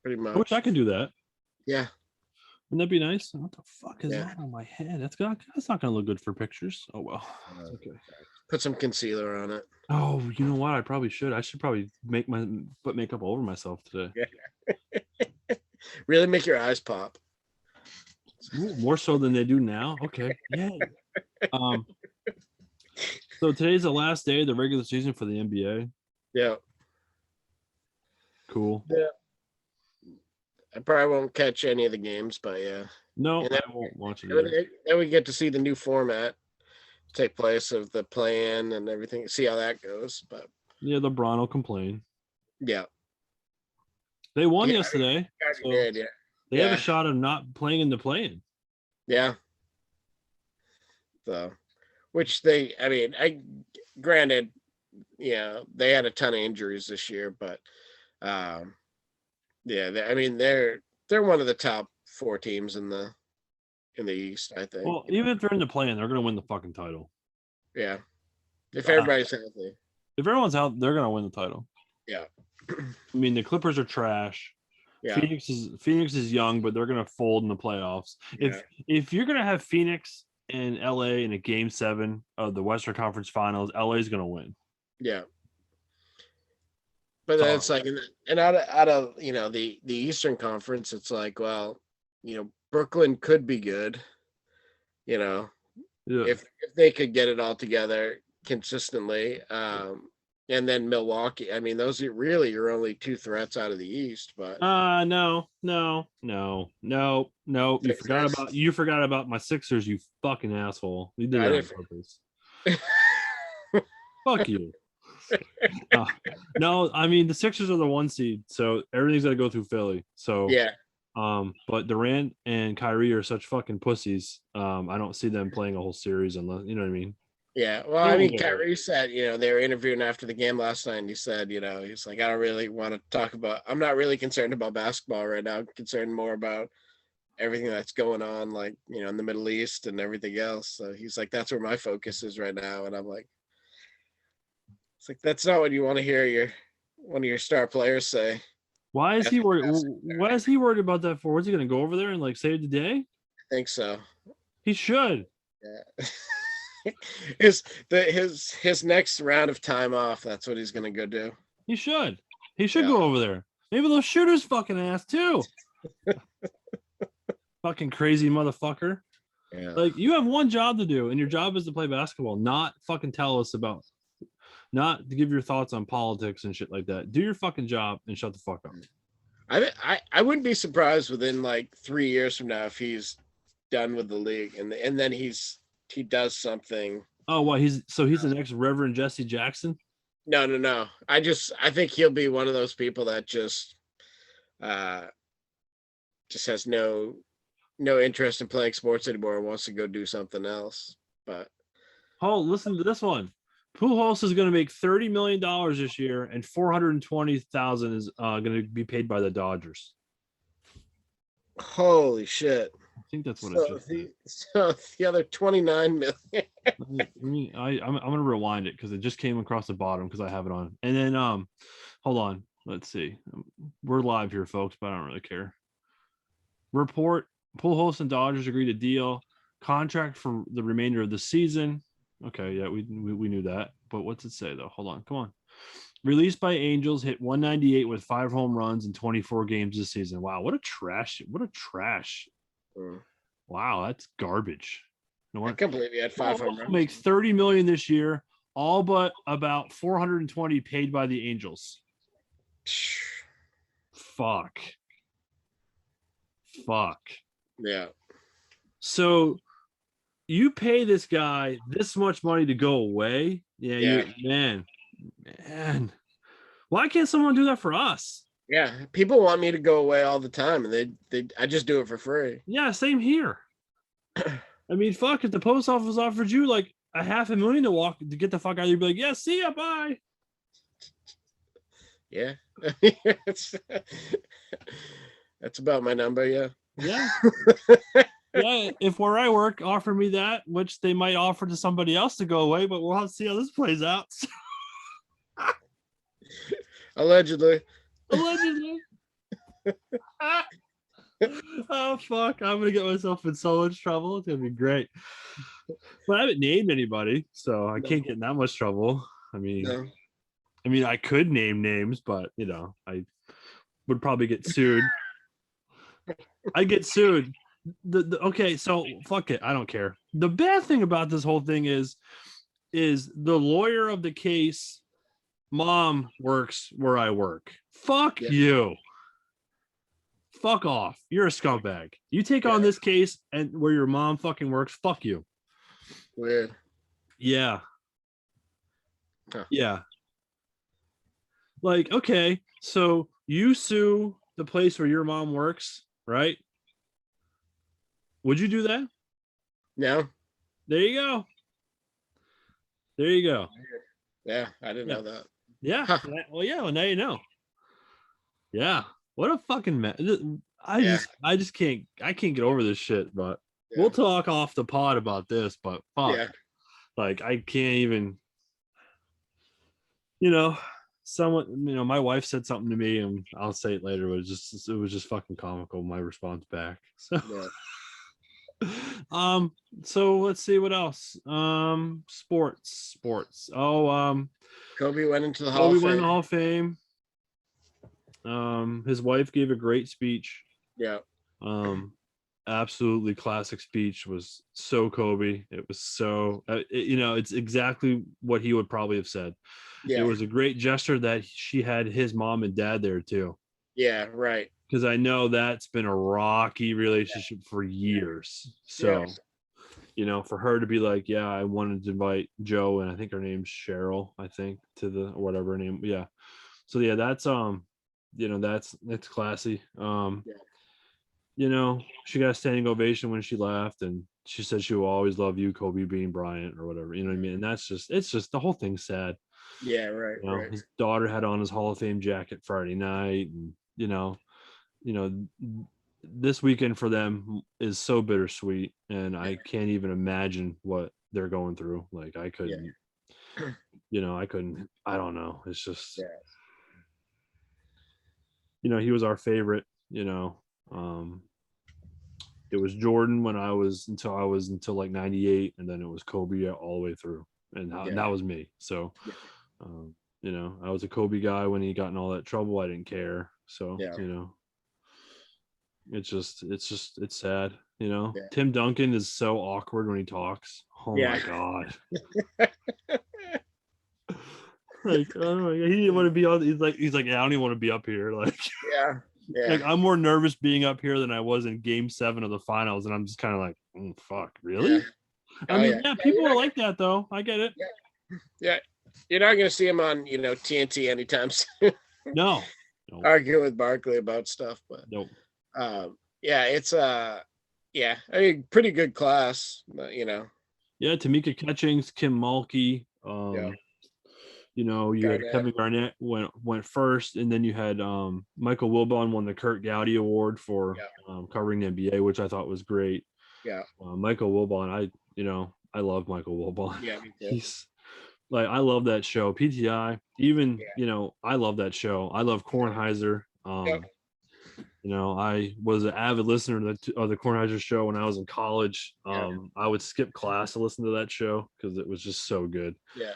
pretty much. I wish I could do that. Yeah. Wouldn't that be nice? What the fuck is that on my head? That's not going to look good for pictures. Oh well. Okay. Put some concealer on it. Oh, you know what? I probably should. I should probably put makeup over myself today. Yeah. Really make your eyes pop. Ooh, more so than they do now. Okay. Yeah. So today's the last day of the regular season for the NBA. Yeah. Cool. Yeah. I probably won't catch any of the games, but yeah. No, I won't watch it. Then we get to see the new format take place of the play-in and everything. See how that goes. But yeah, LeBron will complain. Yeah. They won yesterday. So did, they have a shot of not playing in the play-in. Yeah. So, granted, they had a ton of injuries this year, but they're one of the top 4 teams in the East, I think. Well, even if they're in the play-in, they're going to win the fucking title. Yeah. If everybody's healthy. If everyone's out, they're going to win the title. Yeah. I mean, the Clippers are trash. Yeah. Phoenix is young, but they're going to fold in the playoffs. Yeah. If you're going to have Phoenix and LA in a game 7 of the Western Conference Finals, LA is going to win. Yeah. But then it's like, and out of the Eastern Conference, it's like, well, Brooklyn could be good, if they could get it all together consistently. And then Milwaukee. I mean, those are really your only 2 threats out of the East. But no. You forgot about my Sixers, you fucking asshole. You did that on purpose. Fuck you. No, I mean the Sixers are the 1 seed, so everything's gonna go through Philly. So Yeah. But Durant and Kyrie are such fucking pussies. I don't see them playing a whole series unless you know what I mean. Yeah. Well, I mean, Kyrie said, they were interviewing after the game last night, and he said, he's like, I don't really want to talk about. I'm not really concerned about basketball right now. I'm concerned more about everything that's going on, like in the Middle East and everything else. So he's like, that's where my focus is right now. And I'm like, it's like that's not what you want to hear one of your star players say. Why is he worried? Why is he worried about that for? What's he gonna go over there and like save the day? I think so. He should. Yeah. his next round of time off, that's what he's gonna go do. He should go over there. Maybe those shooters fucking ass too. Fucking crazy motherfucker. Yeah. Like you have one job to do, and your job is to play basketball, not fucking tell us about, not to give your thoughts on politics and shit like that. Do your fucking job and shut the fuck up. I wouldn't be surprised within like 3 years from now if he's done with the league and then he does something. Oh, what? He's the next Reverend Jesse Jackson? No. I think he'll be one of those people that just has no interest in playing sports anymore and wants to go do something else. But listen to this one. Pujols is going to make $30 million this year, and $420,000 is going to be paid by the Dodgers. Holy shit! I think that's what it is. So the other $29 million. I'm going to rewind it because it just came across the bottom because I have it on. And then hold on, let's see. We're live here, folks, but I don't really care. Report: Pujols and Dodgers agreed to deal contract for the remainder of the season. Okay, yeah, we knew that. But what's it say, though? Hold on. Come on. Released by Angels, hit 198 with 5 home runs in 24 games this season. Wow, what a trash. Wow, that's garbage. I can't believe he had 5 home runs. Make $30 million this year, all but about 420 paid by the Angels. Fuck. Yeah. So you pay this guy this much money to go away. Yeah. Man. Why can't someone do that for us? Yeah. People want me to go away all the time, and I just do it for free. Yeah, same here. I mean, fuck, if the post office offered you like $500,000 to get the fuck out of here, you'd be like, yeah, see ya, bye. Yeah. That's about my number, yeah. Yeah. Yeah, if where I work offer me that, which they might offer to somebody else to go away, but we'll have to see how this plays out. Allegedly. Oh fuck, I'm gonna get myself in so much trouble. It's gonna be great. But I haven't named anybody, so I can't get in that much trouble. I mean, I could name names, but I would probably get sued. I get sued. Okay, so fuck it. I don't care. The bad thing about this whole thing is the lawyer of the case, mom works where I work. Fuck you. Fuck off. You're a scumbag. You take on this case and where your mom fucking works. Fuck you. Weird. Yeah. Huh. Yeah. Like, okay, so you sue the place where your mom works, right? Would you do that? No. There you go. Yeah, I didn't know that. Yeah. Huh. Well, now you know. Yeah. What a fucking I just can't get over this shit, but we'll talk off the pod about this, but fuck. Yeah. Like I can't even someone, my wife said something to me and I'll say it later, but it was just fucking comical, my response back. So so let's see what else. Sports. Kobe went into the Hall of Fame. His wife gave a great speech. Yeah. Absolutely classic speech. Was so Kobe. It was so it's exactly what he would probably have said. Yeah. It was a great gesture that she had his mom and dad there too. Yeah, right. Because I know that's been a rocky relationship for years. So for her to be like, yeah, I wanted to invite Joe, and I think her name's Cheryl, I think, to the or whatever her name. Yeah. So yeah, that's that's classy. She got a standing ovation when she left, and she said she will always love you, Kobe Bean Bryant, or whatever. You know what I mean? And it's just the whole thing's sad. Yeah, right, right. His daughter had on his Hall of Fame jacket Friday night, and you know, this weekend for them is so bittersweet, and I can't even imagine what they're going through. Like I couldn't, I couldn't. I don't know. It's just, he was our favorite. It was Jordan when I was until like 98, and then it was Kobe all the way through, and that was me. So, I was a Kobe guy when he got in all that trouble. I didn't care. So, it's sad. Tim Duncan is so awkward when he talks. Oh my god. Like, oh my god, he didn't want to be on. He's like, yeah, I don't even want to be up here. Like, like I'm more nervous being up here than I was in Game 7 of the finals, and I'm just kind of like, fuck, really? I mean, people are like that though. I get it. Yeah, you're not gonna see him on TNT anytime soon. No. Argue with Barkley about stuff, but nope. It's I mean, pretty good class, but Yeah, Tamika Catchings, Kim Mulkey, you had Kevin Garnett went first, and then you had Michael Wilbon won the Kurt Gowdy Award for covering the NBA, which I thought was great. Yeah, Michael Wilbon, I love Michael Wilbon. Yeah, he's like, I love that show. PTI, even I love that show. I love Kornheiser. I was an avid listener of the Kornheiser show when I was in college. I would skip class to listen to that show because it was just so good. Yeah.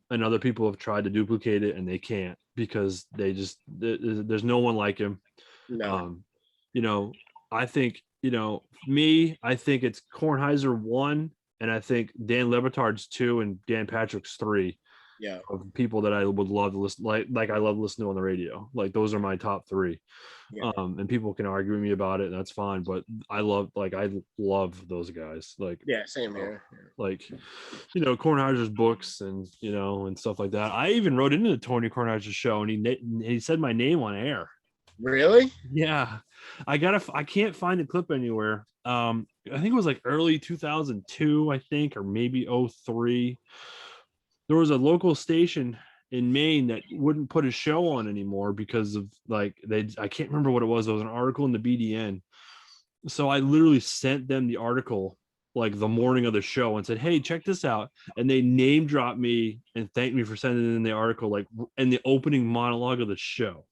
And other people have tried to duplicate it, and they can't because there's no one like him. No. I think, I think it's Kornheiser 1, and I think Dan Le Batard's 2, and Dan Patrick's 3. Yeah. Of people that I would love to listen, like I love listening to on the radio. Like those are my top 3. Yeah. And people can argue with me about it, and that's fine. But I love those guys. Like, same here. Like, Kornheiser's books and and stuff like that. I even wrote into the Tony Kornheiser show, and he said my name on air. Really? Yeah. I can't find the clip anywhere. I think it was like early 2002, I think, or maybe 03. There was a local station in Maine that wouldn't put a show on anymore because of I can't remember what it was. There was an article in the BDN. So I literally sent them the article like the morning of the show and said, hey, check this out. And they name dropped me and thanked me for sending in the article, like in the opening monologue of the show.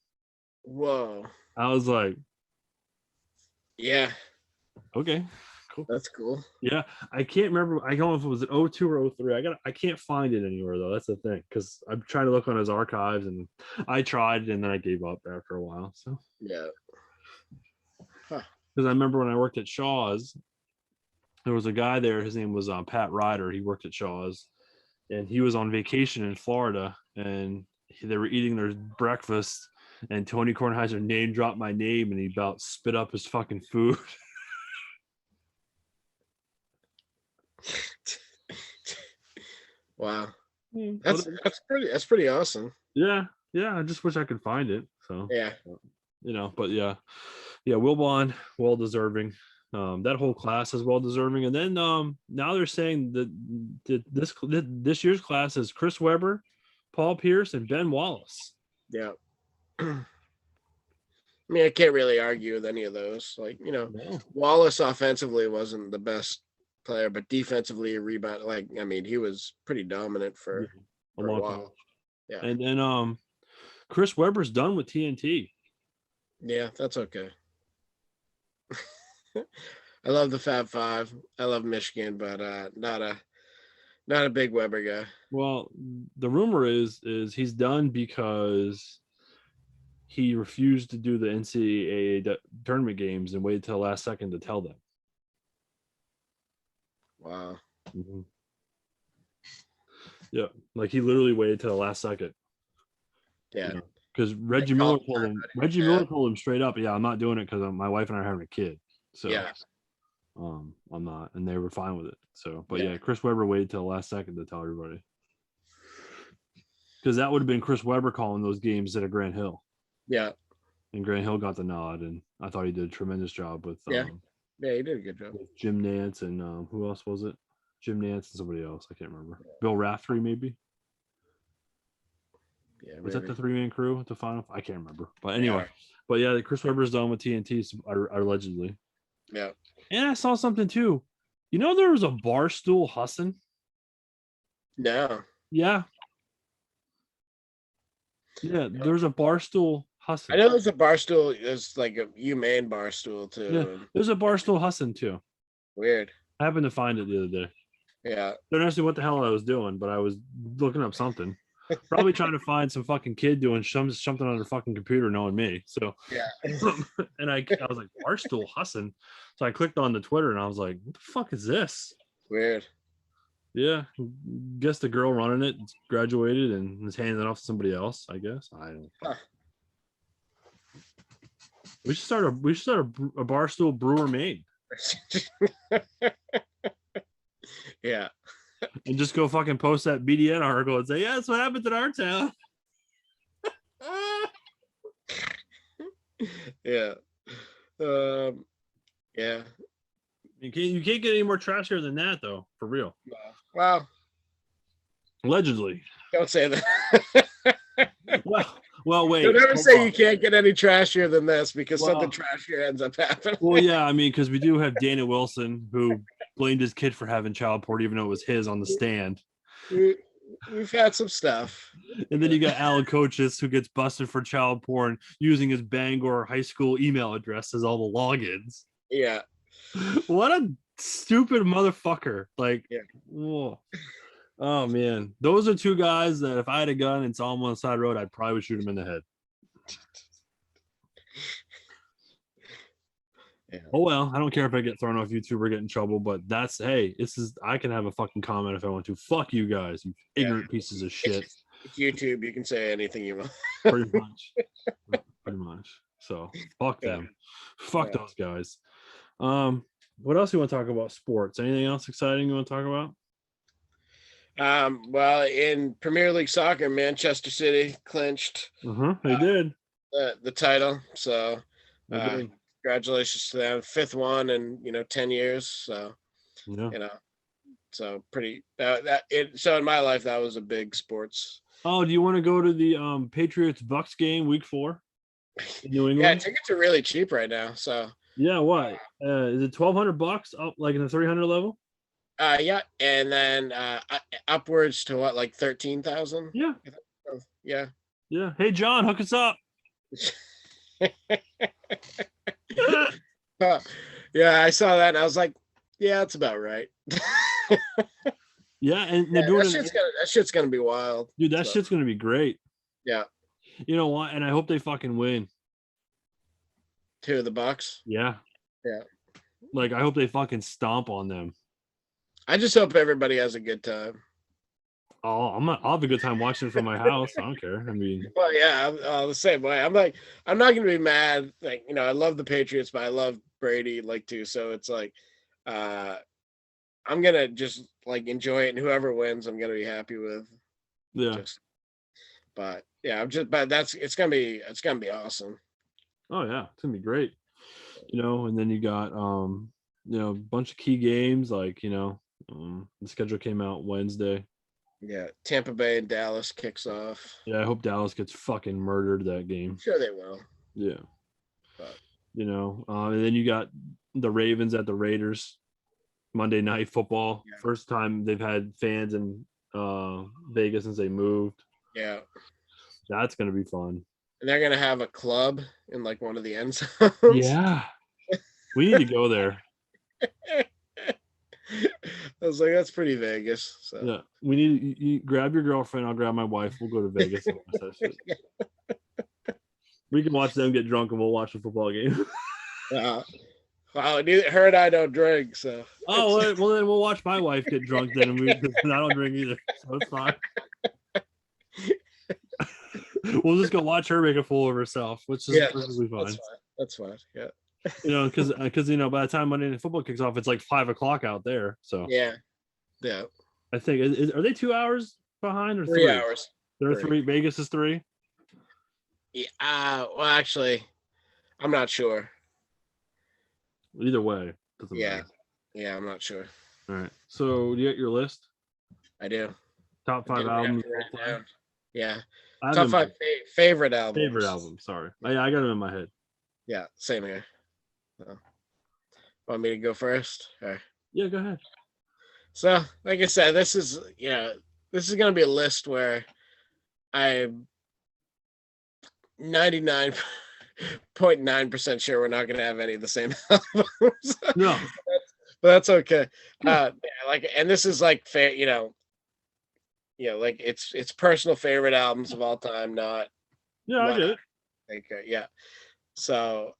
Whoa. I was like, yeah. Okay. Cool. That's cool. Yeah, I can't remember. I don't know if it was 02 or 03. I can't find it anywhere though. That's the thing, because I'm trying to look on his archives, and I tried, and then I gave up after a while. So yeah, because I remember when I worked at Shaw's, there was a guy there. His name was Pat Ryder. He worked at Shaw's, and he was on vacation in Florida, and they were eating their breakfast, and Tony Kornheiser name dropped my name, and he about spit up his fucking food. Wow, that's pretty awesome. Yeah, I just wish I could find it. So yeah, but yeah, Wilbon, well deserving. That whole class is well deserving. And then now they're saying that this year's class is Chris Webber, Paul Pierce, and Ben Wallace. Yeah. I mean, I can't really argue with any of those. Like, Wallace offensively wasn't the best player, but defensively rebound. Like, I mean, he was pretty dominant for a while. Yeah. And then Chris Webber's done with TNT. Yeah, that's okay. I love the Fab Five. I love Michigan, but not a big Webber guy. Well, the rumor is he's done because he refused to do the NCAA tournament games and waited till the last second to tell them. Wow. Mm-hmm. Yeah, like he literally waited till the last second. Yeah. Because Reggie Miller told him. Miller told him straight up, "Yeah, I'm not doing it because my wife and I are having a kid." So yeah. I'm not, and they were fine with it. So, but yeah, Chris Webber waited till the last second to tell everybody, because that would have been Chris Webber calling those games at Grant Hill. Yeah. And Grant Hill got the nod, and I thought he did a tremendous job with yeah, he did a good job with Jim Nance and who else was it? Jim Nance and somebody else. I can't remember. Bill Raftery, maybe. Yeah, was that the 3-man crew at the final? I can't remember. But anyway, yeah. Chris Webber's done with TNT allegedly. Yeah. And I saw something too. You know, there was a Barstool Hussin. No. Yeah. Yeah, there's a Barstool Hussin. I know there's a Barstool. There's like a UMaine Barstool too. Yeah, there's a Barstool Hussin too. Weird. I happened to find it the other day. Yeah. Don't ask me what the hell I was doing, but I was looking up something. Probably trying to find some fucking kid doing something on their fucking computer, knowing me. So yeah. And I was like, Barstool Hussin. So I clicked on the Twitter and I was like, what the fuck is this? Weird. Yeah, guess the girl running it graduated and is handing it off to somebody else. I guess I don't. Huh. We should start a Barstool Brewer Maine. Yeah. And just go fucking post that BDN article and say, yeah, that's what happened in our town. Yeah. Yeah. You can't get any more trashier than that, though, for real. Well, allegedly. Don't say that. well, wait. Don't ever say you can't get any trashier than this, because something trashier ends up happening. Well, yeah, I mean, because we do have Dana Wilson, who blamed his kid for having child porn, even though it was his, on the stand. We've had some stuff. And then you got Alan Coaches, who gets busted for child porn using his Bangor high school email address as all the logins. Yeah. What a stupid motherfucker. Like, yeah. Whoa. Oh, man. Those are two guys that if I had a gun and saw them on the side of the road, I'd probably shoot them in the head. Yeah. Oh, well, I don't care if I get thrown off YouTube or get in trouble, but I can have a fucking comment if I want to. Fuck you guys, you ignorant pieces of shit. It's YouTube. You can say anything you want. Pretty much. So fuck them. Fuck those guys. What else do you want to talk about? Sports? Anything else exciting you want to talk about? Well, in Premier League soccer, Manchester City clinched. They did the title. So, congratulations to them. 5th one in 10 years. So, so pretty. So in my life, that was a big sports. Oh, do you want to go to the Patriots Bucks game week 4 in New England? Yeah, tickets are really cheap right now. So. Yeah, what? Is it $1,200 up, like in the 300 level? Yeah, and then upwards to what, like 13,000? Yeah. Yeah. Yeah. Hey, John, hook us up. Yeah, I saw that and I was like, yeah, that's about right. Yeah, and they're doing that shit's gonna be wild. Dude, that shit's gonna be great. Yeah. You know what? And I hope they fucking win. To the Bucks. Yeah. Yeah. Like, I hope they fucking stomp on them. I just hope everybody has a good time. Oh, I'll have a good time watching it from my house. I don't care. I mean, well, yeah, I'm the same way. I'm not gonna be mad. Like, I love the Patriots, but I love Brady too. So it's like, I'm gonna just like enjoy it, and whoever wins, I'm gonna be happy with. Yeah. But yeah, it's gonna be awesome. Oh yeah, it's gonna be great. And then you got a bunch of key games, like the schedule came out Wednesday. Yeah, Tampa Bay and Dallas kicks off. Yeah, I hope Dallas gets fucking murdered that game. I'm sure they will. Yeah. But. And then you got the Ravens at the Raiders. Monday Night Football. Yeah. First time they've had fans in Vegas since they moved. Yeah. That's going to be fun. And they're going to have a club in like one of the end zones. Yeah. We need to go there. I was like, that's pretty Vegas. So. Yeah. We need you grab your girlfriend. I'll grab my wife. We'll go to Vegas. And watch that shit. We can watch them get drunk and we'll watch the football game. Well, neither her and I don't drink, so. Oh, well, then we'll watch my wife get drunk then, and I don't drink either, so it's fine. We'll just go watch her make a fool of herself, which is perfectly fine. That's fine. Yeah. Because by the time Monday Night Football kicks off, it's like 5 o'clock out there. So Yeah, yeah. I think are they 2 hours behind or 3? 3 hours. They're Three. three. Vegas is 3. Yeah. Well, actually, I'm not sure. Either way, doesn't Yeah. matter. Yeah, I'm not sure. All right. So you got your list? I do. Top I 5 didn't have albums to of write all it time. down. Yeah. I have Top them five favorite favorite albums. albums. Sorry, I got them in my head. Yeah, same here. So, want me to go first? Or... Yeah, go ahead. So, like I said, this is going to be a list where I'm 99.9% sure we're not going to have any of the same albums. No. But that's okay. Yeah. And this is like fair, like it's personal favorite albums of all time, not Yeah, I what get it. yeah. So,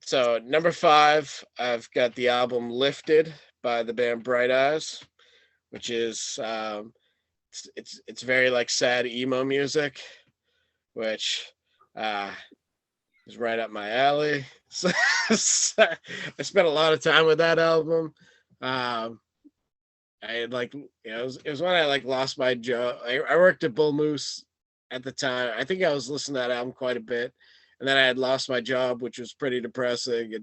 so number 5, I've got the album "Lifted" by the band Bright Eyes, which is it's very like sad emo music, which is right up my alley. So, I spent a lot of time with that album. I had it was when I like lost my job. I worked at Bull Moose at the time. I think I was listening to that album quite a bit, and then I had lost my job, which was pretty depressing.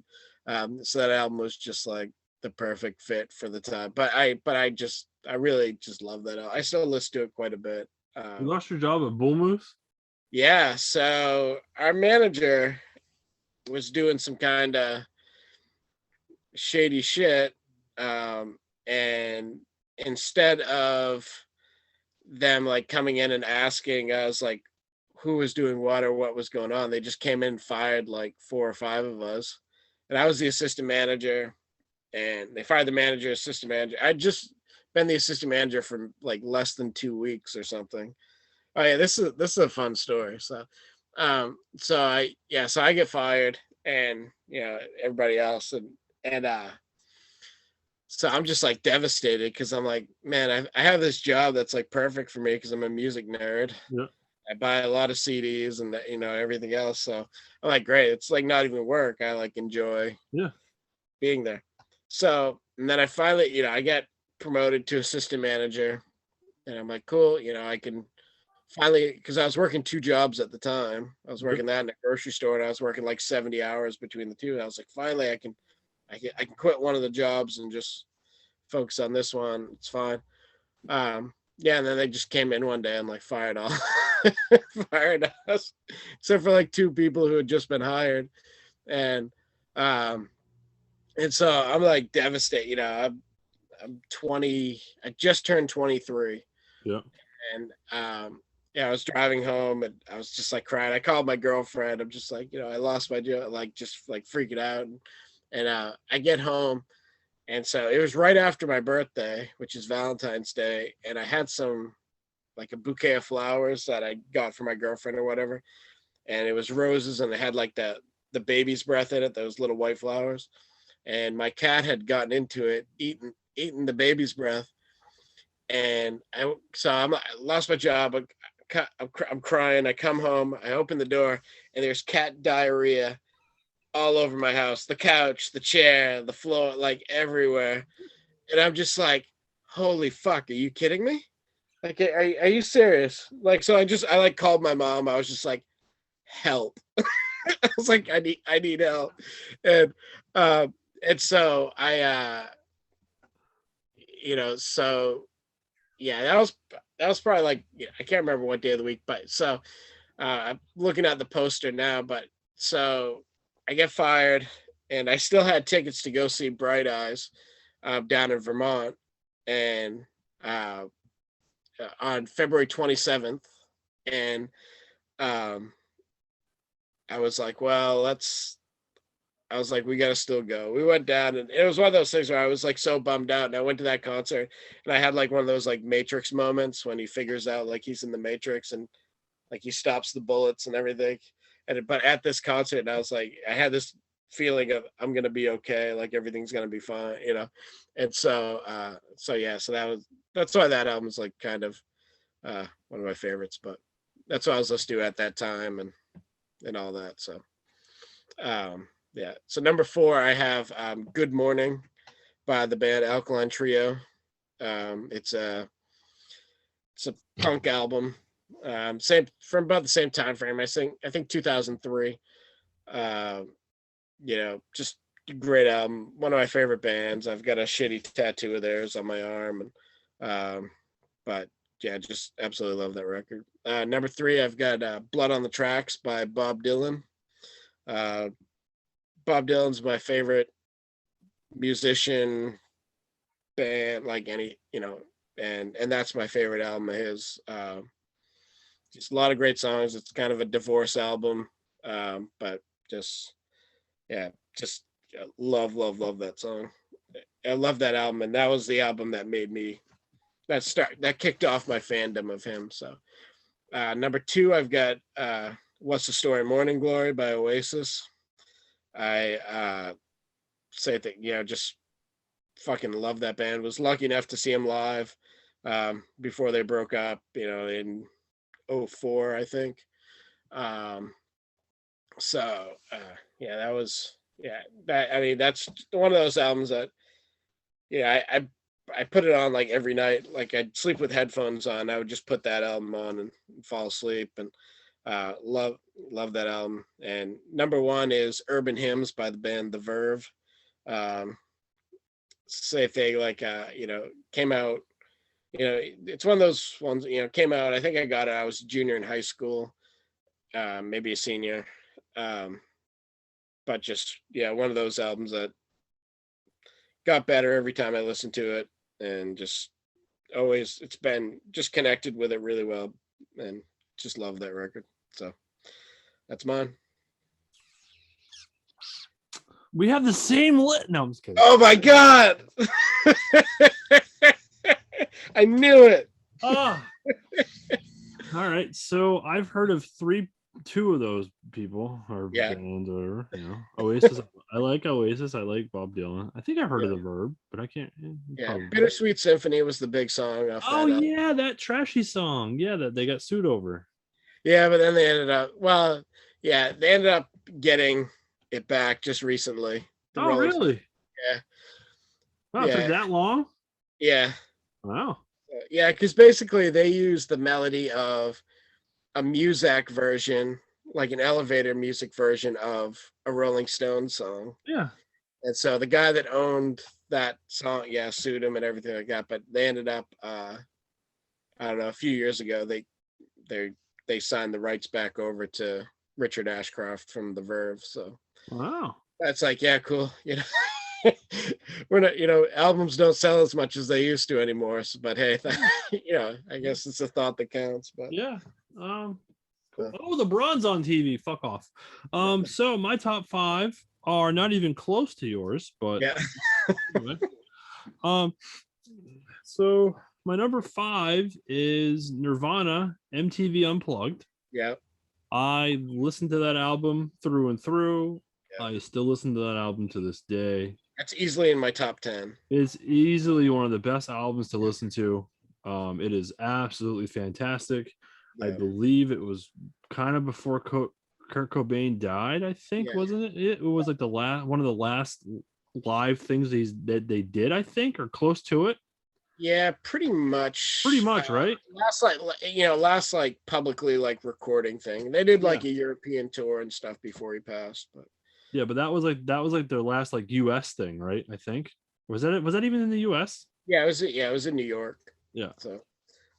And so that album was just like the perfect fit for the time. But I really just love that album. I still listen to it quite a bit. You lost your job at Bull Moose? Yeah. So our manager was doing some kind of shady shit. And instead of them like coming in and asking us like who was doing what or what was going on, they just came in and fired like 4 or 5 of us. And I was the assistant manager, and they fired the manager, assistant manager. I'd just been the assistant manager for like less than 2 weeks or something. Oh yeah, this is a fun story. So so I get fired, and everybody else, and so I'm just like devastated because I'm like, man, I have this job that's like perfect for me because I'm a music nerd. Yeah. I buy a lot of CDs and everything else. So I'm like, great. It's like not even work. I like enjoy being there. So and then I finally, I get promoted to assistant manager, and I'm like, cool. I can finally, because I was working 2 jobs at the time. I was working that in a grocery store, and I was working like 70 hours between the two. And I was like, finally, I can quit one of the jobs and just focus on this one. It's fine. Yeah, and then they just came in one day and like fired all fired us, except for like 2 people who had just been hired. And and so I'm like devastated. I'm 20. I just turned 23. Yeah. And yeah, I was driving home and I was just like crying. I called my girlfriend. I'm just like, I lost my job, like just like freaking out. And I get home, and so it was right after my birthday, which is Valentine's Day, and I had like a bouquet of flowers that I got for my girlfriend or whatever, and it was roses, and they had like the baby's breath in it, those little white flowers, and my cat had gotten into it, eating the baby's breath, and I lost my job. I'm crying. I come home, I open the door, and there's cat diarrhea all over my house, the couch, the chair, the floor, like everywhere. And I'm just like, holy fuck, are you kidding me? Like, are you serious? Like, so I like called my mom. I was just like, help. I was like, I need help. And so so yeah, that was probably like, I can't remember what day of the week, but so I'm looking at the poster now, but so I get fired, and I still had tickets to go see Bright Eyes down in Vermont, and on February 27th, and I was like, well, I was like, we got to still go. We went down, and it was one of those things where I was like so bummed out, and I went to that concert, and I had like one of those like Matrix moments when he figures out like he's in the Matrix, and like he stops the bullets and everything. But at this concert, I was like, I had this feeling of I'm gonna be okay, like everything's gonna be fine, And so yeah, so that's why that album is like kind of one of my favorites. But that's what I was listening to at that time, and all that. So yeah. So number 4, I have Good Morning by the band Alkaline Trio. It's a punk album. Same from about the same time frame. I think 2003. Just a great album. One of my favorite bands. I've got a shitty tattoo of theirs on my arm, and but yeah, just absolutely love that record. Number 3, I've got Blood on the Tracks by Bob Dylan. Uh, Bob Dylan's my favorite musician, band, like any, and that's my favorite album of his. Just a lot of great songs. It's kind of a divorce album, but just yeah, just love that song. I love that album, and that was the album that made me that kicked off my fandom of him. So number 2, I've got What's the Story, Morning Glory by Oasis. I say that, just fucking love that band. Was lucky enough to see him live before they broke up, in 04, I think. That was, that's one of those albums that, I put it on like every night. Like I'd sleep with headphones on. I would just put that album on and fall asleep, and love that album. And number 1 is Urban Hymns by the band The Verve. Same thing, like came out, it's one of those ones, came out, I think I got it, I was a junior in high school, maybe a senior. But just, one of those albums that got better every time I listened to it, and just always, it's been just connected with it really well, and just love that record. So that's mine. We have the same No, I'm just kidding. Oh my God. I knew it. Oh. All right. So I've heard of 2 of those people, or bands, or whatever. Oasis. I like Oasis. I like Bob Dylan. I think I heard of The Verb, but I can't. Bittersweet Symphony was the big song. That trashy song. Yeah, that they got sued over. Yeah, but then they ended up getting it back just recently. Really? Yeah. Wow, it took that long? Yeah. Wow. Yeah, because basically they used the melody of a Muzak version, like an elevator music version of a Rolling Stones song. Yeah. And so the guy that owned that song, sued him and everything like that. But they ended up, I don't know, a few years ago, they signed the rights back over to Richard Ashcroft from The Verve. So wow, that's like, cool. We're not, albums don't sell as much as they used to anymore. So, but hey, I guess it's a thought that counts. But yeah. Cool. Oh, the Bronze on TV. Fuck off. So my top 5 are not even close to yours, but anyway. So my number 5 is Nirvana, MTV Unplugged. Yeah. I listened to that album through and through. Yeah. I still listen to that album to this day. That's easily in my top 10. It's easily one of the best albums to listen to. It is absolutely fantastic. Yeah. I believe it was kind of before Kurt Cobain died, I think, wasn't it? It was like one of the last live things that they did, I think, or close to it. Yeah, pretty much. Right? Last publicly recording thing. They did a European tour and stuff before he passed, but yeah, but that was like their last US thing, right? I think. Was that even in the US? Yeah, it was in New York. Yeah. So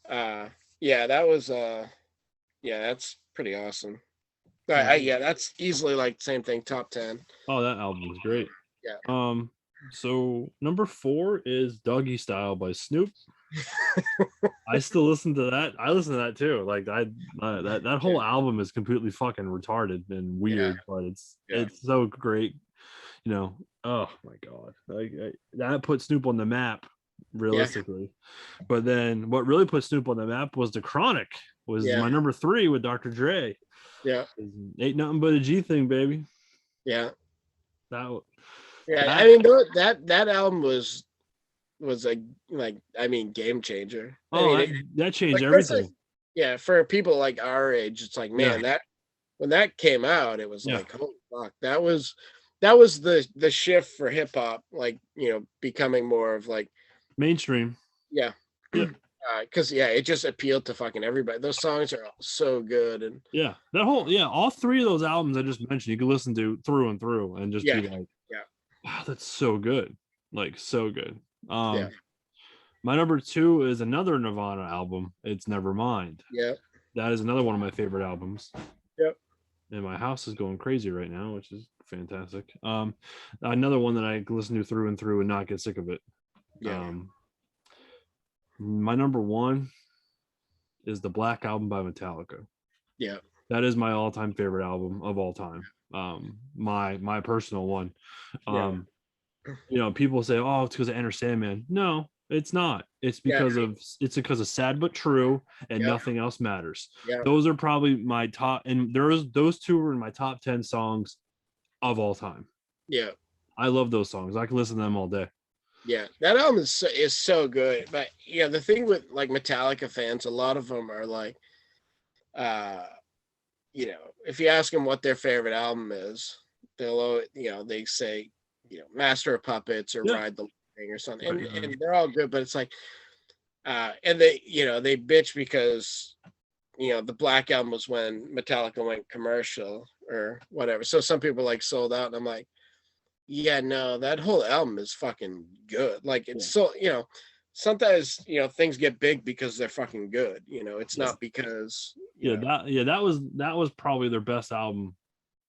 that was that's pretty awesome. That's easily same thing, top 10. Oh, that album was great. Yeah. So number 4 is Doggy Style by Snoop. I still listen to that. I listen to that too. Like that whole album is completely fucking retarded and weird, but it's so great. Oh my God, that put Snoop on the map realistically. But then what really put Snoop on the map was The Chronic. Was my number 3 with Dr. Dre. Yeah, ain't nothing but a G thing, baby. Yeah. That I mean that album was game changer. That changed everything. For people our age, it's man, that when that came out, it was holy fuck. That was that was the shift for hip hop, like, becoming more of like, Mainstream. yeah. Yeah. Because it just appealed to fucking everybody. Those songs are so good, and Yeah. All three of those albums I just mentioned, you can listen to through and through and just yeah, be like, yeah, wow, that's so good. Like so good. yeah, My number two is another Nirvana album. It's Nevermind. yeah, That is another one of my favorite albums. yep, And my house is going crazy right now, which is fantastic. Another one that I can listen to through and through and not get sick of it. yeah, My number one is the Black Album by Metallica. yeah, That is my all-time favorite album of all time. My personal one. yeah, People say, "Oh, it's because of Enter Sandman." No, it's not. It's yeah, because of Sad But True and yeah, Nothing Else Matters. yeah, Those are probably my top, and those two are in my top 10 songs of all time. yeah. I love those songs. I can listen to them all day. Yeah, that album is so good. But yeah, the thing with like Metallica fans, a lot of them are like, uh, if you ask them what their favorite album is, they say, Master of Puppets or Yeah. Ride the Lightning or something, Right. and they're all good. But it's like, and they bitch because the Black Album was when Metallica went commercial or whatever. So some people like sold out, and I'm like, yeah, no, that whole album is fucking good. Like it's so, sometimes, things get big because they're fucking good. It's Yeah. not because, That was probably their best album,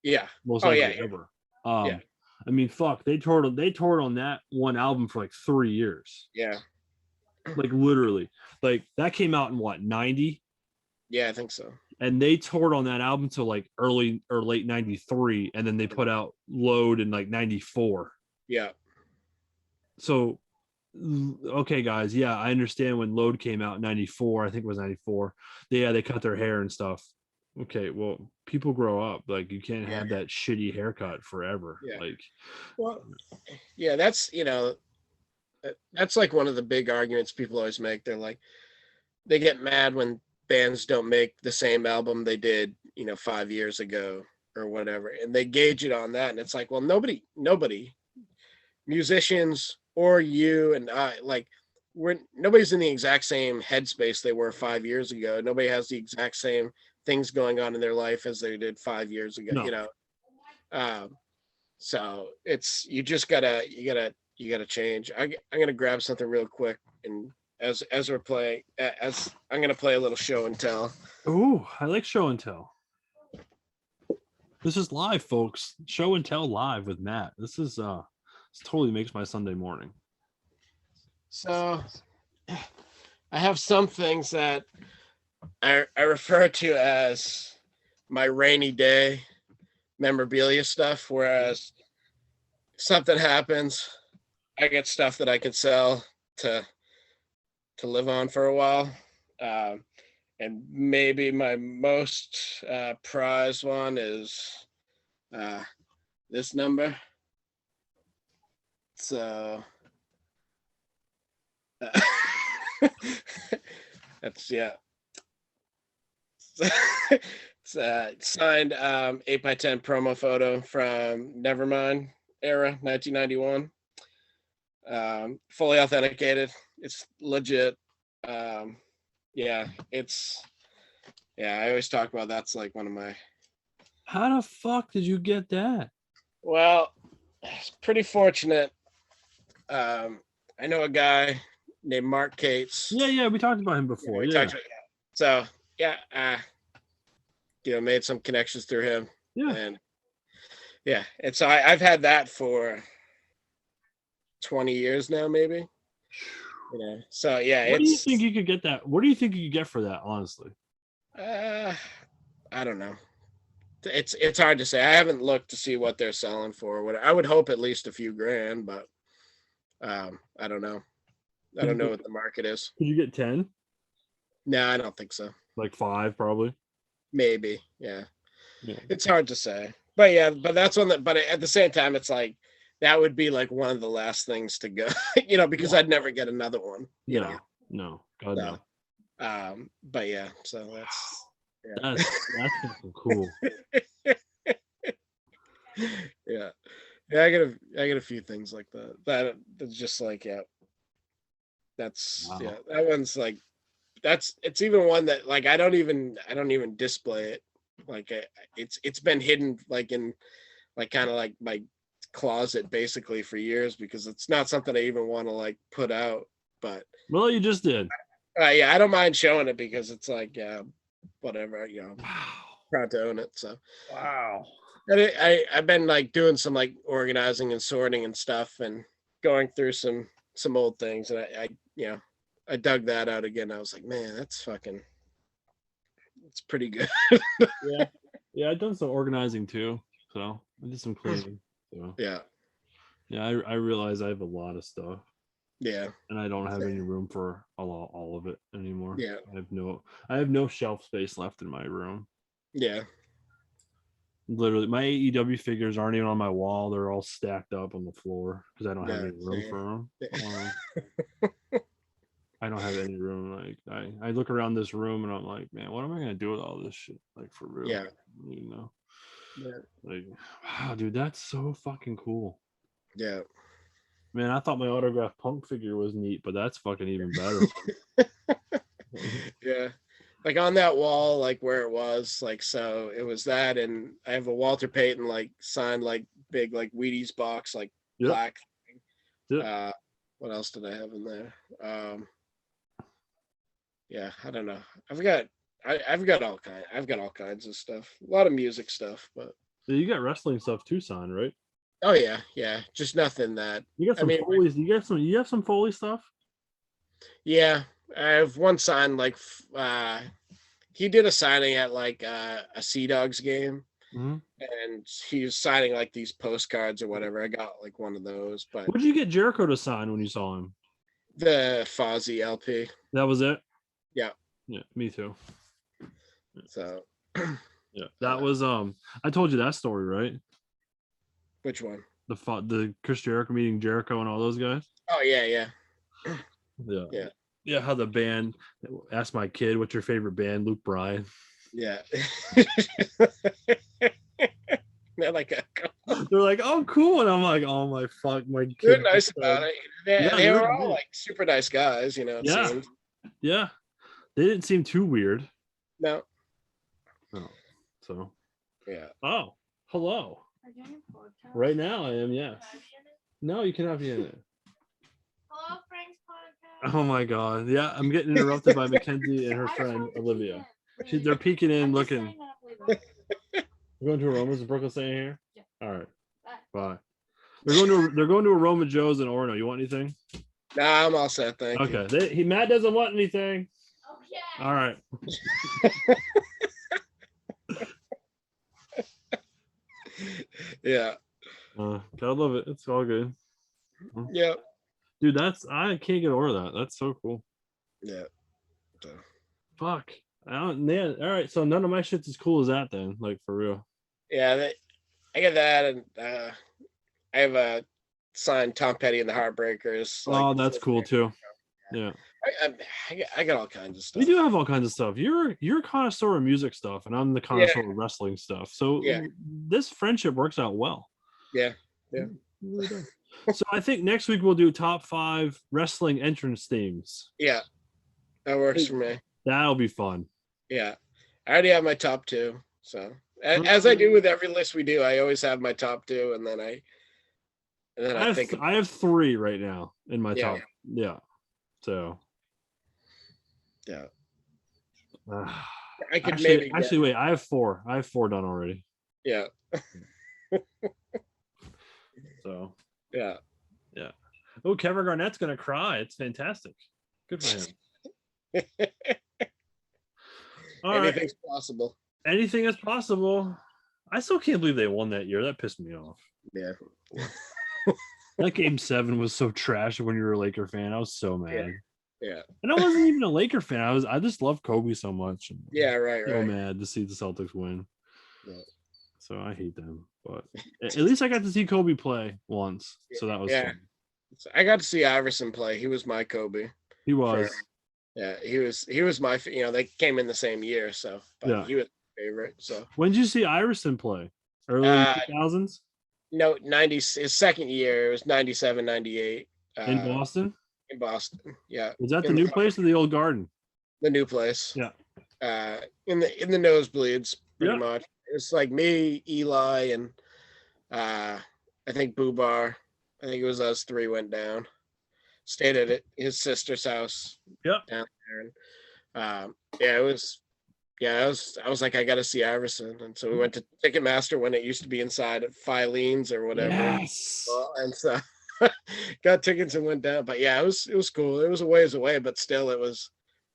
yeah. most Oh likely yeah, ever. yeah, I mean, fuck, they toured on that one album for like 3 years. yeah, Like literally. Like that came out in what, 90? yeah, I think so. And they toured on that album till like early or late 93, and then they put out Load in like 94. Yeah, So okay, guys, yeah, I understand when Load came out in 94, I think it was 94. They cut their hair and stuff. Okay, well, people grow up. Like you can't yeah, have that shitty haircut forever. yeah. Like Well, yeah, that's like one of the big arguments people always make. They're like, they get mad when bands don't make the same album they did, 5 years ago or whatever, and they gauge it on that. And it's like, well, nobody, musicians or you and I, like, nobody's in the exact same headspace they were 5 years ago. Nobody has the exact same things going on in their life as they did 5 years ago. no. So it's you gotta change. I'm gonna grab something real quick, and as we're playing, as I'm gonna play a little show and tell. Ooh, I like show and tell. This is live, folks. Show and tell live with Matt. This totally makes my Sunday morning. So I have some things that I refer to as my rainy day memorabilia stuff, whereas if something happens, I get stuff that I could sell to live on for a while. And maybe my most prized one is this number. So that's, yeah. It's signed 8x10 promo photo from Nevermind era 1991. Fully authenticated. It's legit. Yeah, I always talk about that's like one of my. How the fuck did you get that? Well, it's pretty fortunate. I know a guy named Mark Cates. Yeah, we talked about him before. So made some connections through him. Yeah. And so I've had that for 20 years now, maybe. So yeah. What do you think you could get that? What do you think you could get for that, honestly? I don't know. It's hard to say. I haven't looked to see what they're selling for. I would hope at least a few grand, but I don't know. I don't know what the market is. Could you get 10? No, I don't think so. Like 5, probably. Maybe, yeah. It's hard to say, but that's one that. But at the same time, it's like that would be like one of the last things to go, because I'd never get another one. No, God no. But yeah, so that's cool. Yeah. Yeah, I get a few things like that. That's just like, yeah, that's Wow. yeah, that one's like it's even one that like I don't even display it. Like it's been hidden like in like kind of like my closet basically for years because it's not something I even want to like put out. But Well, you just did. yeah, I don't mind showing it because it's like whatever, Wow. proud to own it. So Wow. and I've been like doing some like organizing and sorting and stuff and going through some old things and I dug that out again. I was like, man, it's pretty good. Yeah. Yeah, I've done some organizing too. So I did some cleaning. So Yeah. yeah, I realize I have a lot of stuff. Yeah. And I don't have any room for all of it anymore. Yeah. I have no shelf space left in my room. Yeah. Literally, my AEW figures aren't even on my wall. They're all stacked up on the floor because I don't have Yeah. any room for them. I don't have any room. Like I look around this room and I'm like, man, what am I gonna do with all this shit? Like for real, Yeah. you know? Yeah. Like, wow, dude, that's so fucking cool. Yeah. Man, I thought my autographed Punk figure was neat, but that's fucking even better. Yeah. Like on that wall, like where it was, like so it was that, and I have a Walter Payton like signed like big like Wheaties box like Yep. plaque. Yep. What else did I have in there? Yeah, I don't know. I've got all kinds of stuff. A lot of music stuff, but Yeah, you got wrestling stuff too, son, right? oh yeah, yeah. Just nothing that You got I some mean, Foley's. You have some Foley stuff. yeah. I have one sign like he did a signing at like a Sea Dogs game. Mm-hmm. And he was signing like these postcards or whatever. I got like one of those, but What did you get Jericho to sign when you saw him? the Fozzy LP. That was it. Yeah. Yeah, me too. So Yeah, that was I told you that story, right? which one? The Chris Jericho meeting Jericho and all those guys. Oh yeah, yeah. Yeah, Yeah. yeah. How the band asked my kid, "What's your favorite band?" Luke Bryan. Yeah. They're like They're like, "Oh, cool," and I'm like, "Oh my fuck, my they're kid." nice about it. Yeah, They were all like super nice guys, it yeah, seemed. yeah. They didn't seem too weird. No. No. So. Yeah. Oh, hello. Right now, I am. Yes. No, you cannot be in it. Hello, Frank's podcast. Oh my god. Yeah, I'm getting interrupted by Mackenzie and her friend Olivia. They're peeking in, looking. We're going to Aroma's. Is Brooklyn staying here? Yeah. All right. Bye. They're going to Aroma Joe's in Orono. You want anything? Nah, I'm all set. Thank you. Okay. Matt doesn't want anything. Okay. All right. Yeah. Gotta love it. It's all good. Yeah. Dude, I can't get over that. That's so cool. Yeah. So. Fuck. Man. All right. So none of my shit's as cool as that then. Like for real. Yeah, I get that, and I have a signed Tom Petty and the Heartbreakers. Oh, that's cool too. Yeah. I got all kinds of stuff. We do have all kinds of stuff. You're a connoisseur of music stuff, and I'm the connoisseur of wrestling stuff. So this friendship works out well. Yeah. Yeah. Really does. So I think next week we'll do top 5 wrestling entrance themes. Yeah. That works for me. That'll be fun. Yeah. I already have my top 2. So as I do with every list we do, I always have my top 2, and then I have 3 right now in my top. Yeah. So. Yeah. I could actually wait. I have 4. I have 4 done already. Yeah. So. Yeah. Yeah. Oh, Kevin Garnett's gonna cry. It's fantastic. Good for him. Anything's possible. Anything is possible. I still can't believe they won that year. That pissed me off. Yeah. That game 7 was so trash when you were a Laker fan. I was so mad. Yeah. And I wasn't even a Laker fan. I just love Kobe so much. Yeah, right. So mad to see the Celtics win. Yeah. So I hate them. But at least I got to see Kobe play once. So that was fun. I got to see Iverson play. He was my Kobe. He was. He was my, they came in the same year, so he was my favorite. So when did you see Iverson play? Early 2000s? No, 90, his second year, it was 97, 98. In Boston? In Boston. Yeah. Is that the In new place or the old Garden? the new place. Yeah. In the nosebleeds, pretty Yeah. much. It's like me, Eli, and I think Boobar. I think it was us three went down. Stayed at his sister's house Yeah. down there. And, yeah, it was. Yeah, I was like, I got to see Iverson, and so we went to Ticketmaster when it used to be inside at Filene's or whatever. Yes. Well, and so got tickets and went down. But yeah, it was cool. It was a ways away, but still, it was.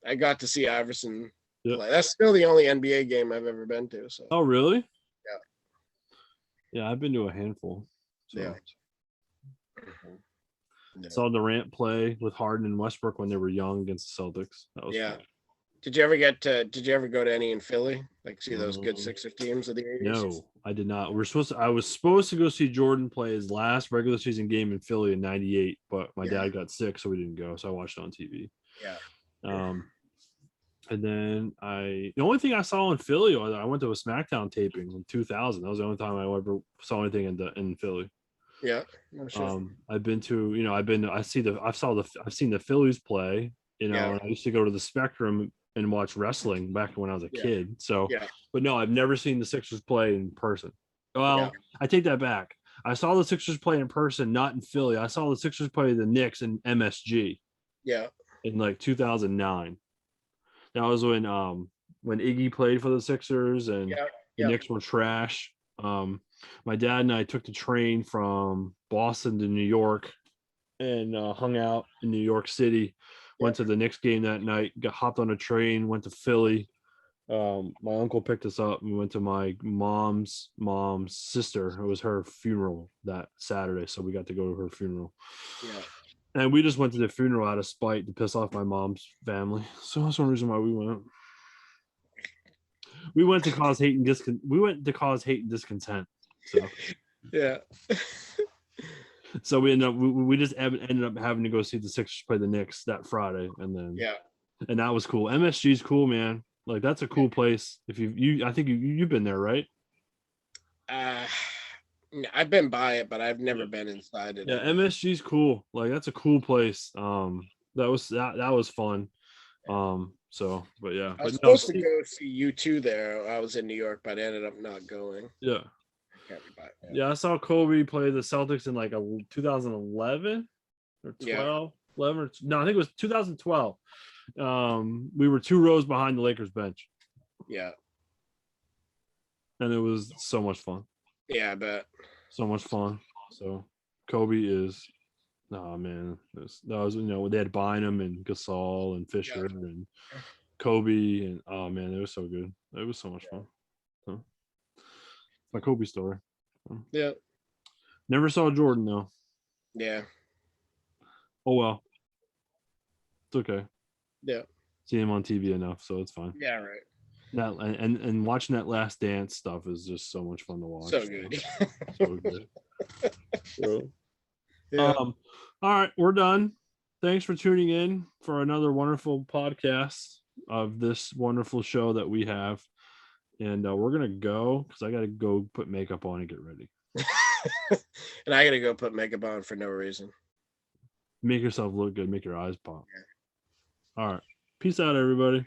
I got to see Iverson play. That's still the only NBA game I've ever been to. So. Oh, really? Yeah. Yeah, I've been to a handful. So. Yeah. Saw Durant play with Harden and Westbrook when they were young against the Celtics. That was fun. Did you ever go to any in Philly? Like see those good Sixer teams of the 80s? No, I did not. I was supposed to go see Jordan play his last regular season game in Philly in '98, but my dad got sick, so we didn't go. So I watched it on TV. Yeah. And then the only thing I saw in Philly was I went to a SmackDown taping in 2000. That was the only time I ever saw anything in Philly. Yeah. No, sure. I've been to, I've seen the Phillies play, and I used to go to the Spectrum and watch wrestling back when I was a kid. So, but no, I've never seen the Sixers play in person. Well, I take that back. I saw the Sixers play in person, not in Philly. I saw the Sixers play the Knicks in MSG. Yeah. In like 2009. That was when Iggy played for the Sixers and the Knicks were trash. My dad and I took the train from Boston to New York and hung out in New York City. Went to the Knicks game that night, hopped on a train, went to Philly. My uncle picked us up and we went to my mom's sister. It was her funeral that Saturday, so we got to go to her funeral. Yeah. And we just went to the funeral out of spite to piss off my mom's family. So that's one reason why we went. We went to cause hate and discontent. So yeah. So we just ended up having to go see the Sixers play the Knicks that Friday, and then and that was cool. MSG's cool, man. Like that's a cool place. If I think you've been there, right? I've been by it, but I've never been inside it. Yeah, MSG's cool. Like that's a cool place. That was fun. So, but yeah, I was supposed to go see U2 there. I was in New York, but I ended up not going. Yeah. Yeah, I saw Kobe play the Celtics in like 2011 or 12. 11 or, no, I think it was 2012. We were 2 rows behind the Lakers bench. Yeah. And it was so much fun. Yeah, I bet. So much fun. So Kobe is, oh man, that was they had Bynum and Gasol and Fisher and Kobe and oh man, it was so good. It was so much fun. So, my Kobe story. Yeah. Never saw Jordan though. Yeah. Oh well. It's okay. Yeah. See him on TV enough, so it's fine. Yeah, right. That and watching that Last Dance stuff is just so much fun to watch. So good. So good. So, all right, we're done. Thanks for tuning in for another wonderful podcast of this wonderful show that we have. And we're gonna go because I gotta go put makeup on and get ready. And I gotta go put makeup on for no reason. Make yourself look good. Make your eyes pop. Yeah. All right. Peace out, everybody.